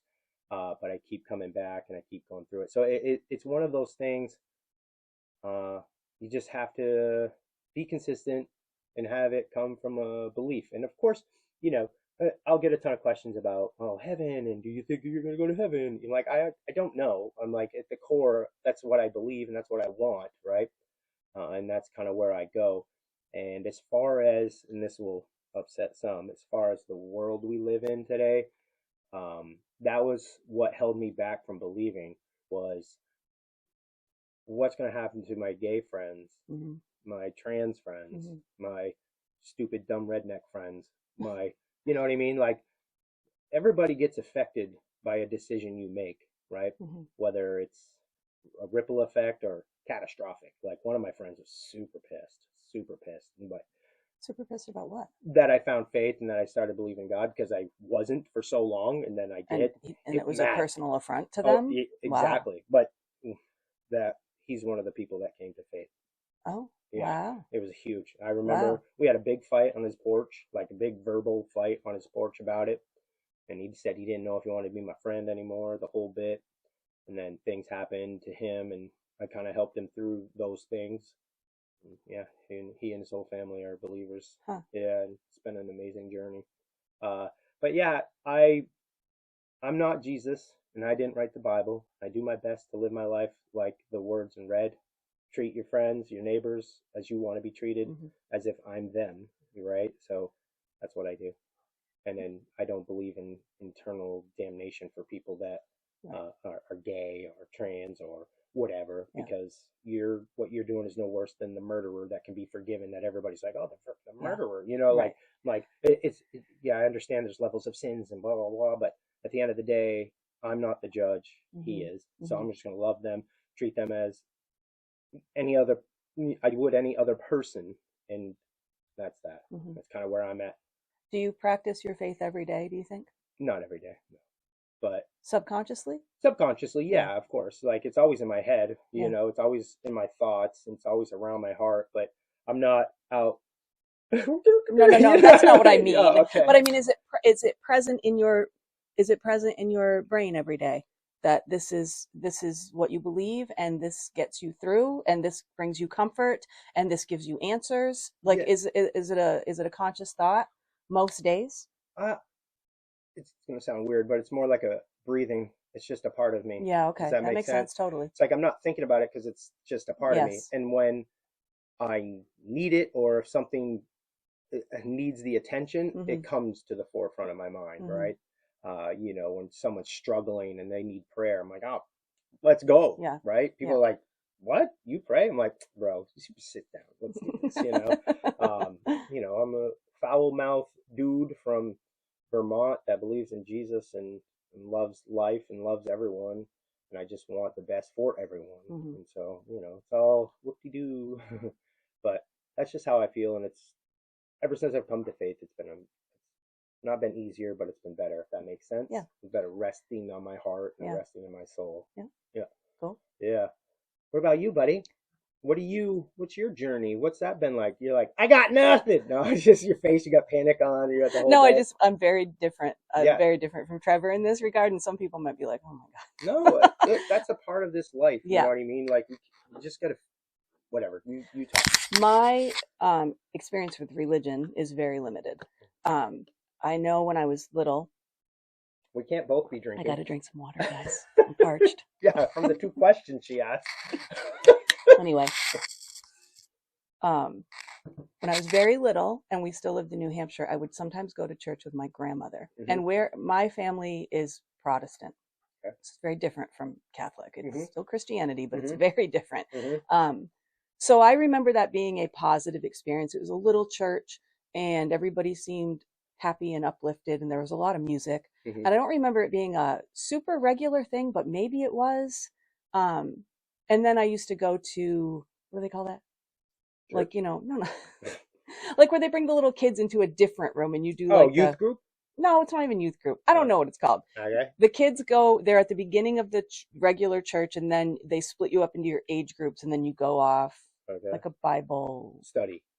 But I keep coming back and I keep going through it. So it's one of those things. You just have to be consistent and have it come from a belief. And of course, I'll get a ton of questions about, oh, heaven, and do you think you're going to go to heaven? Like, I don't know. I'm like, at the core, that's what I believe and that's what I want, right? And that's kind of where I go. And as far as, and this will upset some, as far as the world we live in today, that was what held me back from believing, was what's going to happen to my gay friends, my trans friends, my stupid, dumb redneck friends, my, you know what I mean? Like, everybody gets affected by a decision you make, right? Whether it's a ripple effect or catastrophic. Like, one of my friends was super pissed, but Super pissed about what? that I found faith and that I started believing God, because I wasn't for so long, and then I did. And it was a personal affront to Oh, them? exactly. Wow. But that he's one of the people that came to faith. Oh, yeah. Wow. It was huge. I remember we had a big fight on his porch, like a big verbal fight on his porch about it. And he said he didn't know if he wanted to be my friend anymore, the whole bit. And then things happened to him, and I kind of helped him through those things. And yeah, and he and his whole family are believers. Huh. Yeah, and it's been an amazing journey. But yeah, I'm not Jesus, and I didn't write the Bible. I do my best to live my life like the words in red. Treat your friends, your neighbors, as you want to be treated, as if I'm them, right? So that's what I do. And then I don't believe in eternal damnation for people that are gay or trans or whatever, because what you're doing is no worse than the murderer that can be forgiven, that everybody's like, oh, the murderer, like yeah, I understand there's levels of sins and blah, blah, blah, but at the end of the day, I'm not the judge. He is. So I'm just going to love them, treat them as I would any other person. And that's that. That's kind of where I'm at. Do you practice your faith every day, do you think? Not every day, no. But subconsciously, yeah, of course. Like, it's always in my head, it's always in my thoughts, and it's always around my heart, but I'm not out. No, that's not what I mean. Oh, okay. But I mean, is it present in your brain every day, that this is what you believe, and this gets you through, and this brings you comfort, and this gives you answers? Like, is it a conscious thought most days? It's going to sound weird, but it's more like a breathing. It's just a part of me. Yeah, okay. Does that make sense? Totally. It's like I'm not thinking about it because it's just a part of me. And when I need it, or if something needs the attention, it comes to the forefront of my mind, right? When someone's struggling and they need prayer, I'm like, oh, let's go, right? People are like, what? You pray? I'm like, bro, just sit down. Let's do this, I'm a foul-mouthed dude from Vermont that believes in Jesus and loves life and loves everyone, and I just want the best for everyone. And so, it's all whoop-de-doo. But that's just how I feel, and it's ever since I've come to faith, it's not been easier, but it's been better, if that makes sense. It's better resting on my heart and resting in my soul. Cool. Yeah. What about you, buddy? What's your journey? What's that been like? You're like, I got nothing. No, it's just your face. You got panic on. You got the whole No, I'm very different. Very different from Trevor in this regard. And some people might be like, oh my God. No, that's a part of this life. You know what I mean? Like, you just got to, whatever. You talk. My experience with religion is very limited. I know when I was little. We can't both be drinking. I got to drink some water, guys. I'm parched. Yeah, from the 2 questions she asked. Anyway, when I was very little and we still lived in New Hampshire, I would sometimes go to church with my grandmother. And where my family is Protestant. It's very different from Catholic. It's still Christianity, but it's very different. So I remember that being a positive experience. It was a little church and everybody seemed happy and uplifted, and there was a lot of music. Hmm. And I don't remember it being a super regular thing, but maybe it was. Um, and then I used to go to, what do they call that? Church. Like, no, like where they bring the little kids into a different room and you do Oh, like youth group. no, it's not even youth group. I don't know what it's called. Okay. The kids go there at the beginning of the regular church, and then they split you up into your age groups, and then you go off Okay. like a Bible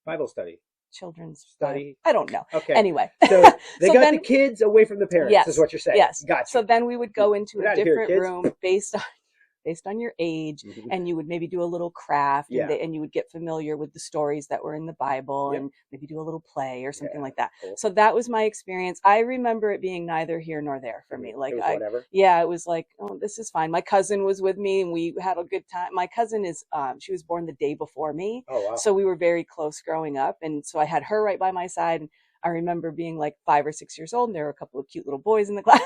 Bible study. children's Bible. Study. I don't know. Okay. Anyway, So they so got then the kids away from the parents, is yes, what you're saying. yes. Gotcha. So then we would go into Get a out of here, different kids. room based on your age, Mhm. and you would maybe do a little craft, Yeah. and you would get familiar with the stories that were in the Bible, Yep. and maybe do a little play or something Yeah, like that. cool. So that was my experience. I remember it being neither here nor there for me. Like It was whatever. yeah, it was like, oh, this is fine. My cousin was with me, and we had a good time. My cousin is, she was born the day before me, Oh, wow. so we were very close growing up, and so I had her right by my side. And I remember being like 5 or 6 years old, and there were a couple of cute little boys in the class.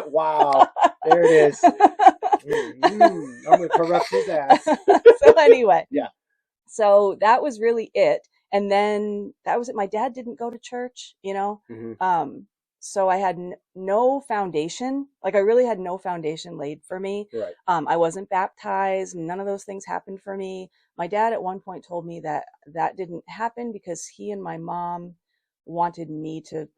Wow. There it is. I'm going to corrupt his ass. So anyway, Yeah. So that was really it. And then that was it. My dad didn't go to church, Mhm. so I had no foundation. Like I really had no foundation laid for me. Right. I wasn't baptized. None of those things happened for me. My dad at one point told me that that didn't happen because he and my mom wanted me to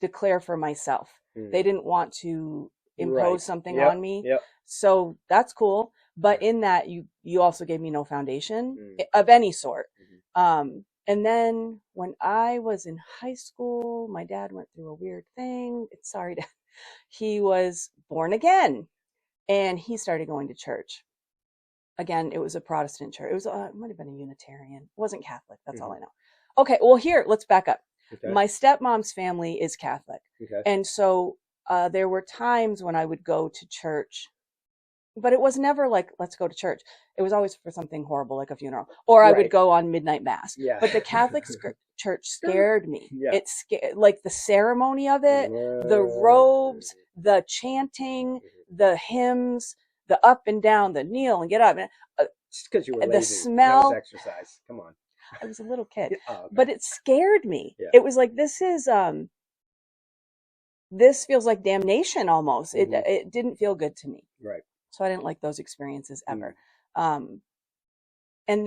declare for myself. They didn't want to impose Right. something Yep. on me. Yep. So that's cool. But in that, you also gave me no foundation Mm. of any sort. Mhm. And then when I was in high school, my dad went through a weird thing. Sorry, Dad. He was born again, and he started going to church. Again, it was a Protestant church. It might have been a Unitarian. It wasn't Catholic. That's all I know. Okay, well, here, let's back up. Okay. My stepmom's family is Catholic. Okay. And so there were times when I would go to church, but it was never like, let's go to church. It was always for something horrible, like a funeral, or I would Right. go on midnight mass. Yeah. But the Catholic church scared me. Yeah. It scared, like the ceremony of it, the robes, the chanting, the hymns, the up and down, the kneel and get up. Just because you were The lazy. smell. That was exercise. Come on. I was a little kid, Oh, okay. but it scared me. Yeah. It was like, this feels like damnation almost. It didn't feel good to me. Right. So I didn't like those experiences ever. And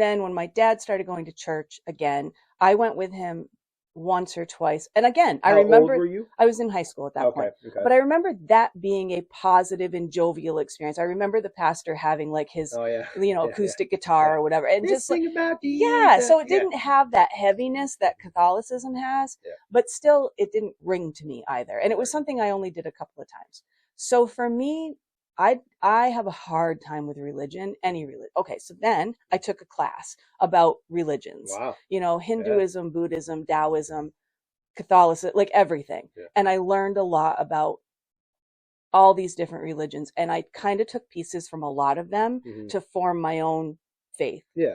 then when my dad started going to church again, I went with him once or twice. And again, I remember, How old were you? I was in high school at that point. Okay. But I remember that being a positive and jovial experience. I remember the pastor having like his, acoustic guitar or whatever. And just like, about so it didn't have that heaviness that Catholicism has, but still it didn't ring to me either. And it was something I only did a couple of times. So for me, I have a hard time with religion, any religion. Okay, so then I took a class about religions. Wow. Hinduism, Buddhism, Taoism, Catholicism, like everything. Yeah. And I learned a lot about all these different religions, and I kind of took pieces from a lot of them to form my own faith. Yeah.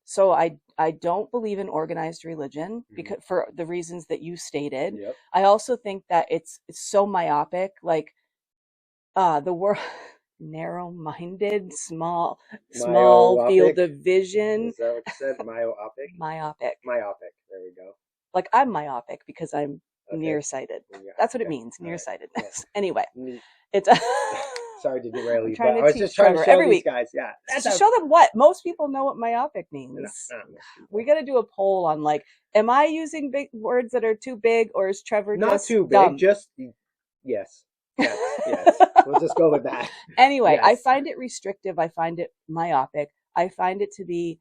So I don't believe in organized religion because for the reasons that you stated. Yep. I also think that it's so myopic, like the word narrow-minded, small field of vision. Is that what you said? Myopic? Myopic. There we go. Like I'm myopic because I'm nearsighted. That's what it means, nearsightedness. Right. Anyway, it's sorry to derail you, but I was just trying to show every these week. Guys. Yeah. To show them what? Most people know what myopic means. No. We got to do a poll on like, am I using big words that are too big, or is Trevor not just too big? Dumb? Just yes. Yes. We'll just go with that. Anyway, yes. I find it restrictive. I find it myopic. I find it to be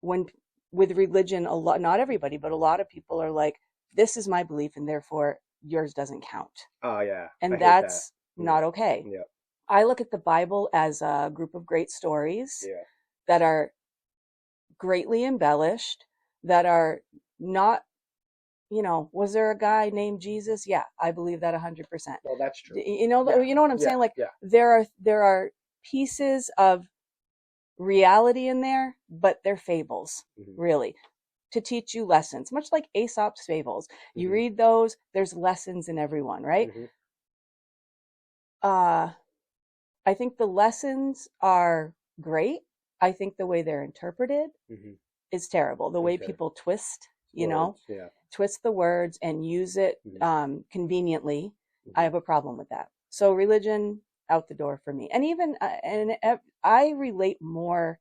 with religion, a lot, not everybody, but a lot of people are like, this is my belief and therefore yours doesn't count. Oh yeah. And that's not okay. Yeah. I look at the Bible as a group of great stories that are greatly embellished, that are not, was there a guy named Jesus? Yeah, I believe that 100%. Well, that's true. You know what I'm saying? Like there are pieces of reality in there, but they're fables, really, to teach you lessons, much like Aesop's fables. You read those, there's lessons in everyone, right? I think the lessons are great. I think the way they're interpreted is terrible. The way people twist you know, Words, yeah. twist the words and use it conveniently. I Mm-hmm. have a problem with that. So religion out the door for me. And even I relate more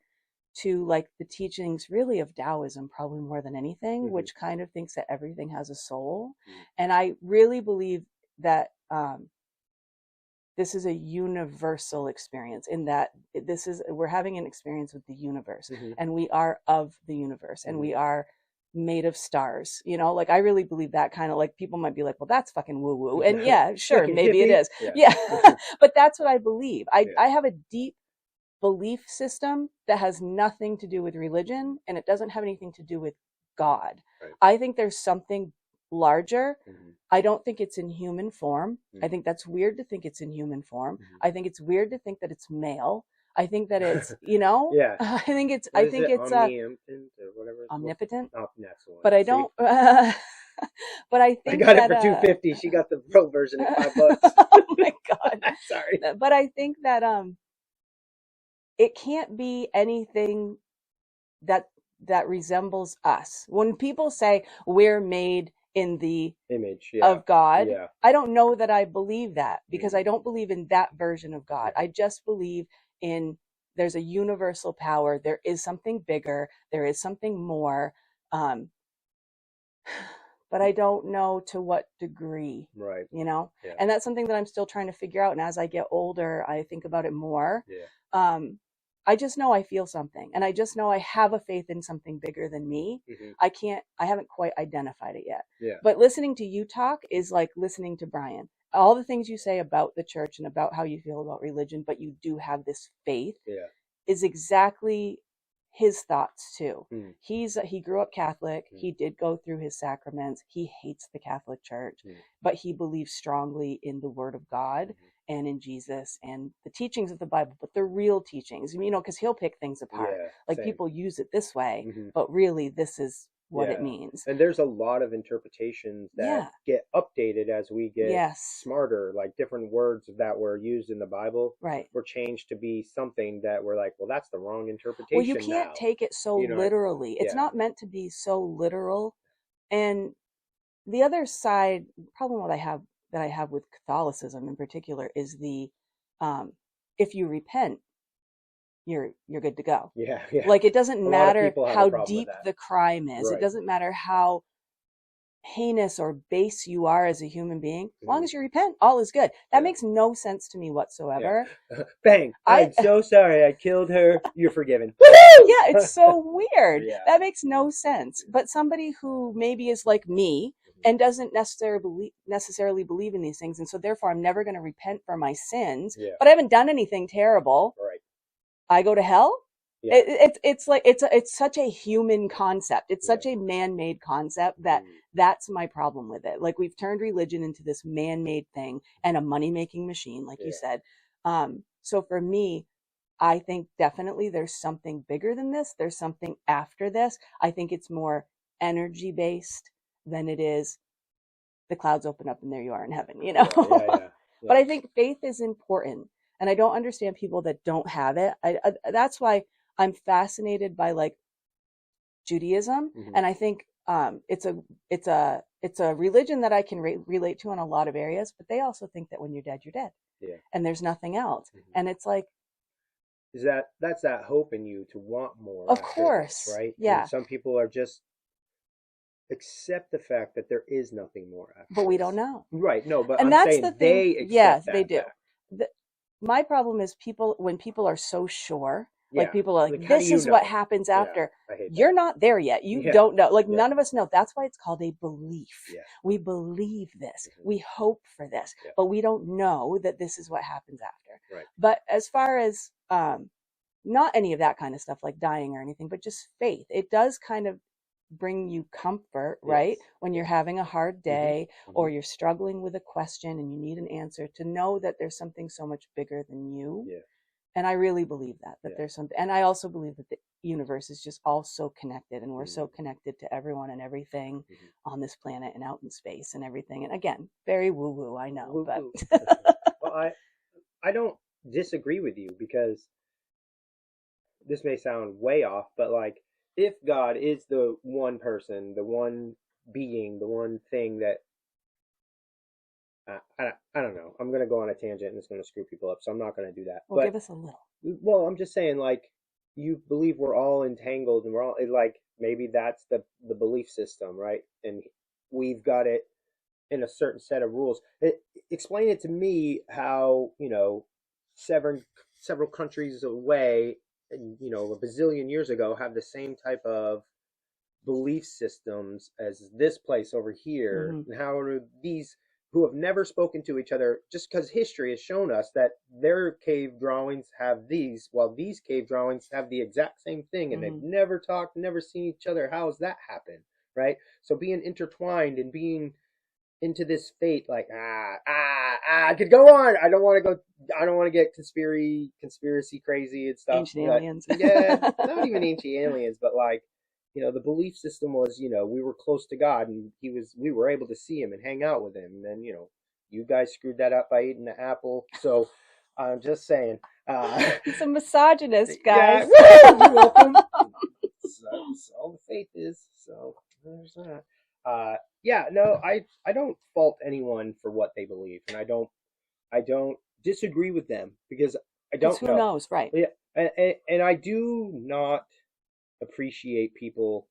to like the teachings really of Taoism probably more than anything, Mm-hmm. which kind of thinks that everything has a soul. Mm-hmm. And I really believe that this is a universal experience in that we're having an experience with the universe, Mm-hmm. and we are of the universe, and Mm-hmm. we are made of stars, you know, like I really believe that. Kind of like people might be like, well, that's fucking woo woo, and yeah, sure, Fucking maybe it hippie. is. Yeah. Yeah. But that's what I believe. I Yeah. I have a deep belief system that has nothing to do with religion, and it doesn't have anything to do with God. Right. I think there's something larger. Mm-hmm. I don't think it's in human form. Mm-hmm. I think that's weird to think it's in human form. Mm-hmm. I think it's weird to think that it's male. I think that it's, you know, Yeah. I think it's, What is it? Omnipotent or whatever. omnipotent, Oh, that's the one. but I See? don't, but I I think got it that, for $2.50. She got the pro version at $5. oh my God. Sorry. But I think that, it can't be anything that resembles us. When people say we're made in the Image, of God, yeah. I don't know that I believe that, because Mm-hmm. I don't believe in that version of God. Mm-hmm. I just believe in there's a universal power. There is something bigger. There is something more. Um, but I don't know to what degree, Right. you know? Yeah. And that's something that I'm still trying to figure out. And as I get older, I think about it more. Yeah. I just know I feel something, and I just know I have a faith in something bigger than me. Mm-hmm. I haven't quite identified it yet. Yeah. But listening to you talk is like listening to Brian. All the things you say about the church and about how you feel about religion, but you do have this faith, Yeah. is exactly his thoughts too. Mm. He grew up Catholic. He did go through his sacraments. He hates the Catholic Church, but he believes strongly in the Word of God and in Jesus and the teachings of the Bible, but the real teachings, you know, because he'll pick things apart. Yeah. Like Same. people use it this way, but really this is what it means. And there's a lot of interpretations that get updated as we get smarter, like different words that were used in the Bible were changed to be something that we're like, well, that's the wrong interpretation. Well, you can't take it so literally. It's not meant to be so literal. And the other side, problem that I have with Catholicism in particular is the if you repent, you're good to go. Yeah. Like it doesn't matter how deep the crime is. Right. It doesn't matter how heinous or base you are as a human being. As long as you repent, all is good. That makes no sense to me whatsoever. Bang! I'm so sorry I killed her. You're forgiven. Yeah, it's so weird. That makes no sense. But somebody who maybe is like me and doesn't necessarily believe in these things, and so therefore I'm never going to repent for my sins, but I haven't done anything terrible. Right. I go to hell. Yeah. It's like it's such a human concept. It's such a man-made concept that that's my problem with it. Like we've turned religion into this man-made thing and a money-making machine, like you said. So for me, I think definitely there's something bigger than this. There's something after this. I think it's more energy-based than it is the clouds open up and there you are in heaven, you know? Yeah. But I think faith is important. And I don't understand people that don't have it. That's why I'm fascinated by like Judaism, and I think it's a religion that I can relate to in a lot of areas. But they also think that when you're dead, and there's nothing else. And it's like, that's that hope in you to want more. Of course, this, right? Yeah. And some people are just accept the fact that there is nothing more after but we don't know. Right? No, but and I'm that's saying the thing. they accept they do. My problem is when people are so sure. Like people are like, this is what happens after. You're not there yet. You don't know. Like none of us know. That's why it's called a belief. We believe this. We hope for this, but we don't know that this is what happens after. Right. But as far as not any of that kind of stuff like dying or anything, but just faith, it does kind of bring you comfort, right? When you're having a hard day or you're struggling with a question and you need an answer, to know that there's something so much bigger than you. And I really believe that there's something. And I also believe that the universe is just all so connected, and we're so connected to everyone and everything on this planet and out in space and everything. And again, very woo-woo, I know. Woo-woo. But well, I don't disagree with you, because this may sound way off, but like if God is the one person, the one being, the one thing that I don't know. I'm gonna go on a tangent and it's gonna screw people up, so I'm not gonna do that. Well, But give us a little. well, I'm just saying, like, you believe we're all entangled and we're all like maybe that's the belief system, right? And we've got it in a certain set of rules. Explain it to me how several countries away, and a bazillion years ago, have the same type of belief systems as this place over here, Hmm. and how are these who have never spoken to each other, just because history has shown us that their cave drawings have these, while these cave drawings have the exact same thing, and they've Hmm. never talked, never seen each other. How has that happened, right? So being intertwined and being into this fate, like I could go on. I don't want to go. I don't want to get conspiracy crazy and stuff. Ancient But aliens. yeah, not even ancient aliens, but like the belief system was we were close to God and we were able to see him and hang out with him. And then you guys screwed that up by eating the apple. So I'm just saying. He's a misogynist, Yeah, guys. you're welcome. That's all the faith is. So there's that. Yeah, no, I don't fault anyone for what they believe, and I don't disagree with them because I Because don't who know. knows, right? Yeah, and I do not appreciate people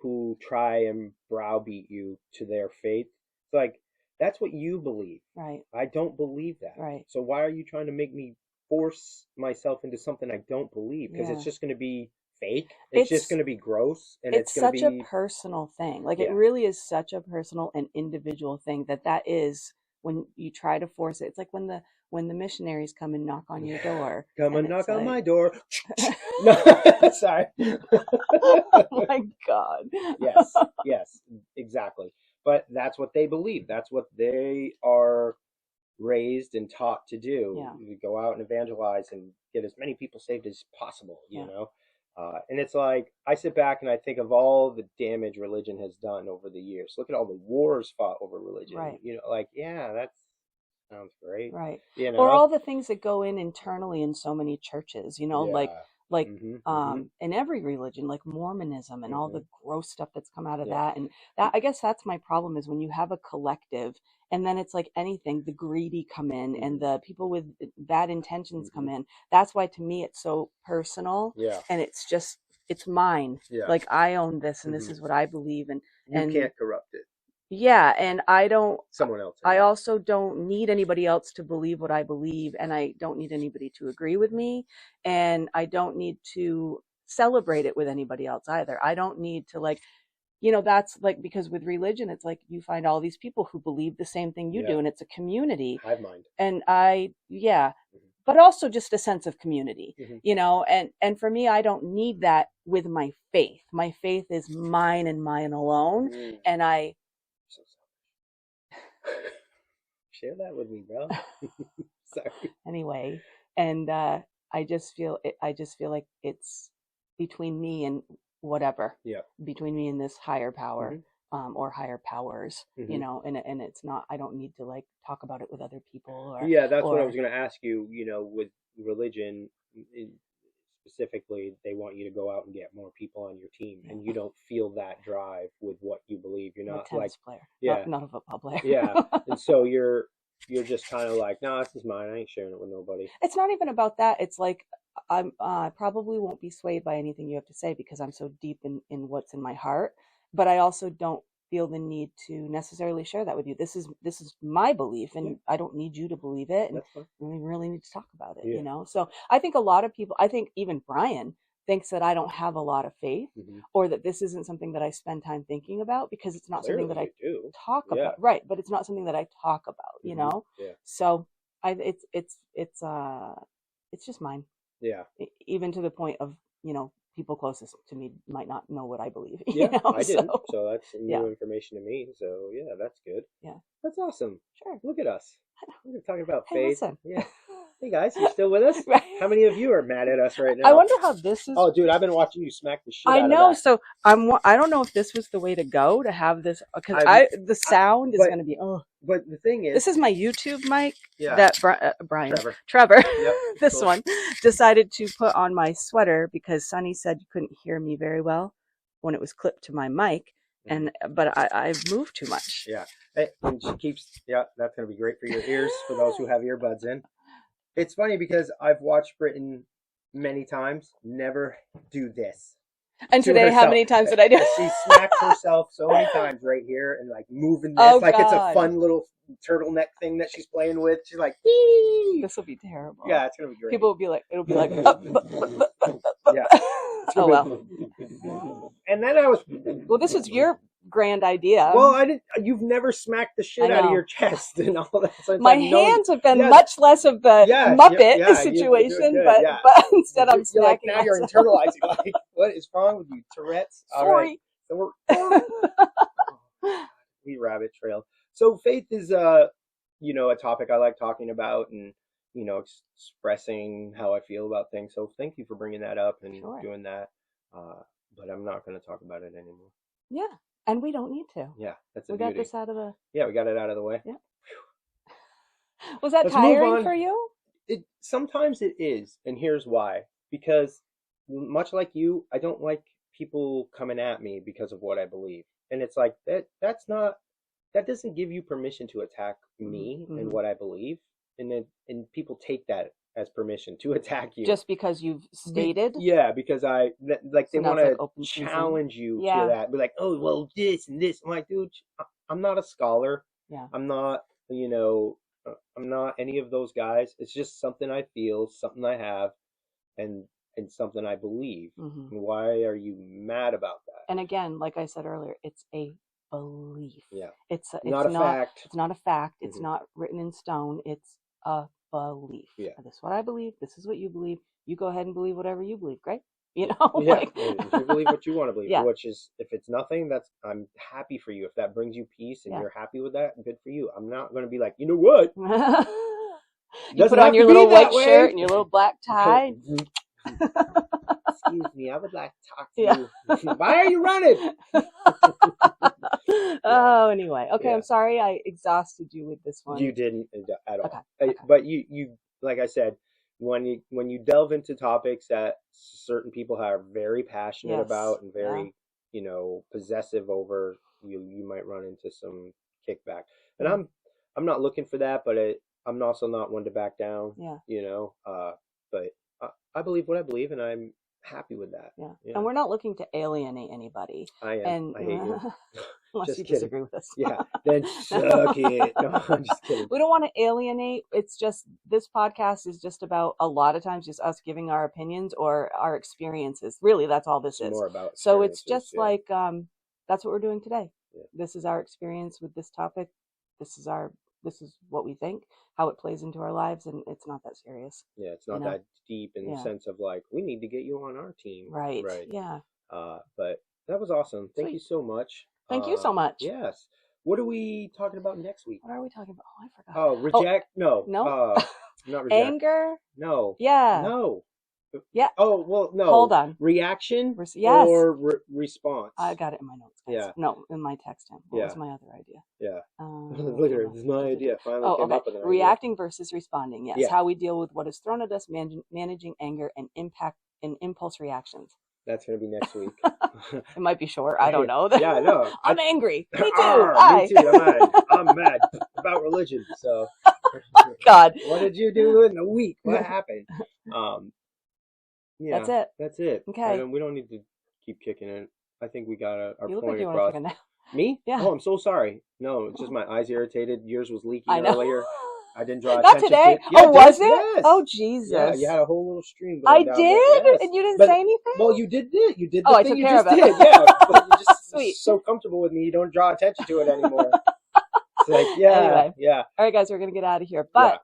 who try and browbeat you to their faith. It's like that's what you believe. Right, I don't believe that. right. So why are you trying to make me force myself into something I don't believe? Because Yeah. it's just going to be fake. It's just It's going to be gross, and it's it's going to such a be personal thing. Like it yeah. really is such a personal and individual thing that is when you try to force it. It's like when the missionaries come and knock on your door Come and and it's knock on like my door. No, sorry. oh my God. Yes, yes, exactly. But that's what they believe. That's what they are raised and taught to do. Yeah, You go out and evangelize and get as many people saved as possible, yeah. And it's like I sit back and I think of all the damage religion has done over the years. Look at all the wars fought over religion. Right. Like yeah, that sounds great. Right. You Or know? all the things that go in internally in so many churches, Yeah. like Mhm. Mhm. in every religion, like Mormonism and all Mhm. the gross stuff that's come out of Yeah. that. And that I guess that's my problem is when you have a collective and then it's like anything, the greedy come in and Mhm. the people with bad intentions come Mhm. in. That's why to me it's so personal Yeah. and it's mine. Yeah. Like I own this and this Mhm. is what I believe You and can't corrupt it. yeah, and Someone else I has. also don't need anybody else to believe what I believe, and I don't need anybody to agree with me, and I don't need to celebrate it with anybody else either. I don't need to like, that's like because with religion, it's like you find all these people who believe the same thing you Yeah. do, and it's a community. Hive mind. And yeah, Mhm. but also just a sense of community, Mhm. and for me, I don't need that with my faith. My faith is mine and mine alone, Mm. and So sorry. Share that with me, bro. Sorry. anyway, and I just feel like it's between me and whatever, Yeah. between me and this higher power, Mhm. or higher powers, Mhm. and it's not, I don't need to like talk about it with other people Yeah, that's what I was or going to ask you. With religion, specifically, they want you to go out and get more people on your team, and you yeah, don't feel that drive with what you believe. You're I'm a not like, tennis player, yeah, not a football player. yeah, and so you're just kind of like, nah, this is mine. I ain't sharing it with nobody. It's not even about that. It's like I probably won't be swayed by anything you have to say because I'm so deep in what's in my heart. But I also don't feel the need to necessarily share that with you. This is my belief, Yeah, and I don't need you to believe it, and that's fine. we really need to talk about it. Yeah. So I think a lot of people. I think even Brian thinks that I don't have a lot of faith, Hmm. or that this isn't something that I spend time thinking about because it's not something Clearly, that I you do. talk Yeah. about. Right, but it's not something that I talk about. Hmm. Yeah. So I it's just mine, Yeah. even to the point of people closest to me might not know what I believe. Yeah. I didn't. So So that's yeah, new information to me. So yeah, that's good. yeah, That's awesome. sure. Look at us. We're talking about Hey, faith. listen. Yeah. Hey guys, you still with us? Right. How many of you are mad at us right I now? wonder how this is. Oh, dude, I've been watching you smack the shit I out of know. that. So I don't know if this was the way to go to have this because the sound is but- going to be. Oh, But the thing is, this is my YouTube mic yeah, that Trevor, Yep, this cool. one decided to put on my sweater because Sonny said you couldn't hear me very well when it was clipped to my mic, but I've moved too much. Yeah, and she keeps. Yeah, that's gonna be great for your ears for those who have earbuds in. It's funny because I've watched Britain many times, never do this. And to today, herself. how many times did I do? She smacks herself so many times right here and like moving this Oh, like it's a God. fun little turtleneck thing that she's playing with. She's like, "Wee!" This will be terrible. Yeah, it's gonna be great. People will be like, it'll be like, yeah. Oh well. And then I was. Well, this was your grand idea. Well, I didn't. You've never smacked the shit out of your chest and all that. So my hands have been much less of the Muppet situation, but instead I'm smacking. Now you're internalizing. Like, what is wrong with you, Tourette's? Sorry. All right. We rabbit trail. So faith is a topic I like talking about and expressing how I feel about things. So thank you for bringing that up and doing that. But I'm not going to talk about it anymore. Yeah. And we don't need to. Yeah, that's we got this out of the. Yeah, we got it out of the way. Yeah. Was that tiring for you? Sometimes it is, and here's why. Because much like you, I don't like people coming at me because of what I believe, and it's like that doesn't give you permission to attack me and what I believe, and people take that as permission to attack you just because you've stated. Yeah, because they want to challenge you to that. Be like, oh well, this and this. I'm like, dude, I'm not a scholar. Yeah, I'm not. I'm not any of those guys. It's just something I feel, something I have, and something I believe. Why are you mad about that? And again, like I said earlier, it's a belief. Yeah, it's not a fact. It's not a fact. It's not written in stone. It's a belief. Yeah, this is what I believe. This is what you believe. You go ahead and believe whatever you believe. Great. Yeah, if you believe what you want to believe, which is, if it's nothing, I'm happy for you. If that brings you peace and you're happy with that, good for you. I'm not going to be like, you know what? You put on your little white shirt and your little black tie. Excuse me, I would like to talk to you. Why are you running? Oh, anyway. Okay, I'm sorry I exhausted you with this one. You didn't at all. Okay. But you, like I said, when you delve into topics that certain people are very passionate about and very possessive over, you might run into some kickback. And I'm not looking for that, but I'm also not one to back down. But I believe what I believe, and I'm happy with that. Yeah. And we're not looking to alienate anybody. I am. I hate you. Unless just you kidding. Disagree with us. Yeah, then suck it. No, I'm just kidding. We don't want to alienate. It's just, this podcast is just about, a lot of times, just us giving our opinions or our experiences. Really, that's all this is. More about so it's just like, that's what we're doing today. Yeah. This is our experience with this topic. This is what we think, how it plays into our lives, and it's not that serious. Yeah, it's not that deep in the sense of like, we need to get you on our team. Right. Yeah. But that was awesome. Thank you so much. Thank you so much. Yes. What are we talking about next week? What are we talking about? Oh, I forgot. Oh, reject? No. Not reject. Anger? No. Yeah. No. Yeah. Oh, well, no. Hold on. Reaction? Yes. Or response? I got it in my notes, guys. Yeah. No, in my text him. What was my other idea? Yeah. Literally, this is my idea. Finally came up with an idea. Reacting versus responding. Yes. Yeah. How we deal with what is thrown at us, managing anger and impulse reactions. That's going to be next week. It might be short. I don't know. Yeah, I know. I'm angry. Me too. Me too. I'm mad about religion. So, God, what did you do in a week? What happened? Yeah, That's it. Okay. We don't need to keep kicking it. I think we got our you point look like across. You Me? Yeah. Oh, I'm so sorry. No, it's just my eyes irritated. Yours was leaking earlier. I didn't draw Not attention today. to it. Yeah, was it? Yes. Oh, Jesus. Yeah, you had a whole little stream I going down did? there. Yes. And you didn't say anything? Well, you did the thing I took you care just of it. did. Yeah. But you're just Sweet. so comfortable with me, you don't draw attention to it anymore. It's like, Anyway. yeah. All right, guys, we're going to get out of here. But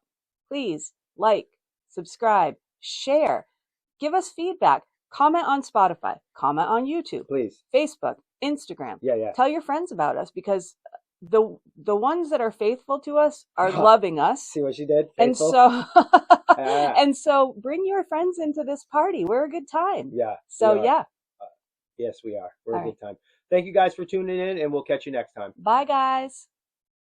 please like, subscribe, share, give us feedback, comment on Spotify, comment on YouTube, please, Facebook, Instagram. Yeah. Tell your friends about us, because the ones that are faithful to us are loving us. See what she did? And Faithful. so Ah, and so bring your friends into this party. We're a good time. yeah, we So are. yeah. Yes, we are. We're All a right. good time. Thank you guys for tuning in, and we'll catch you next time. Bye guys.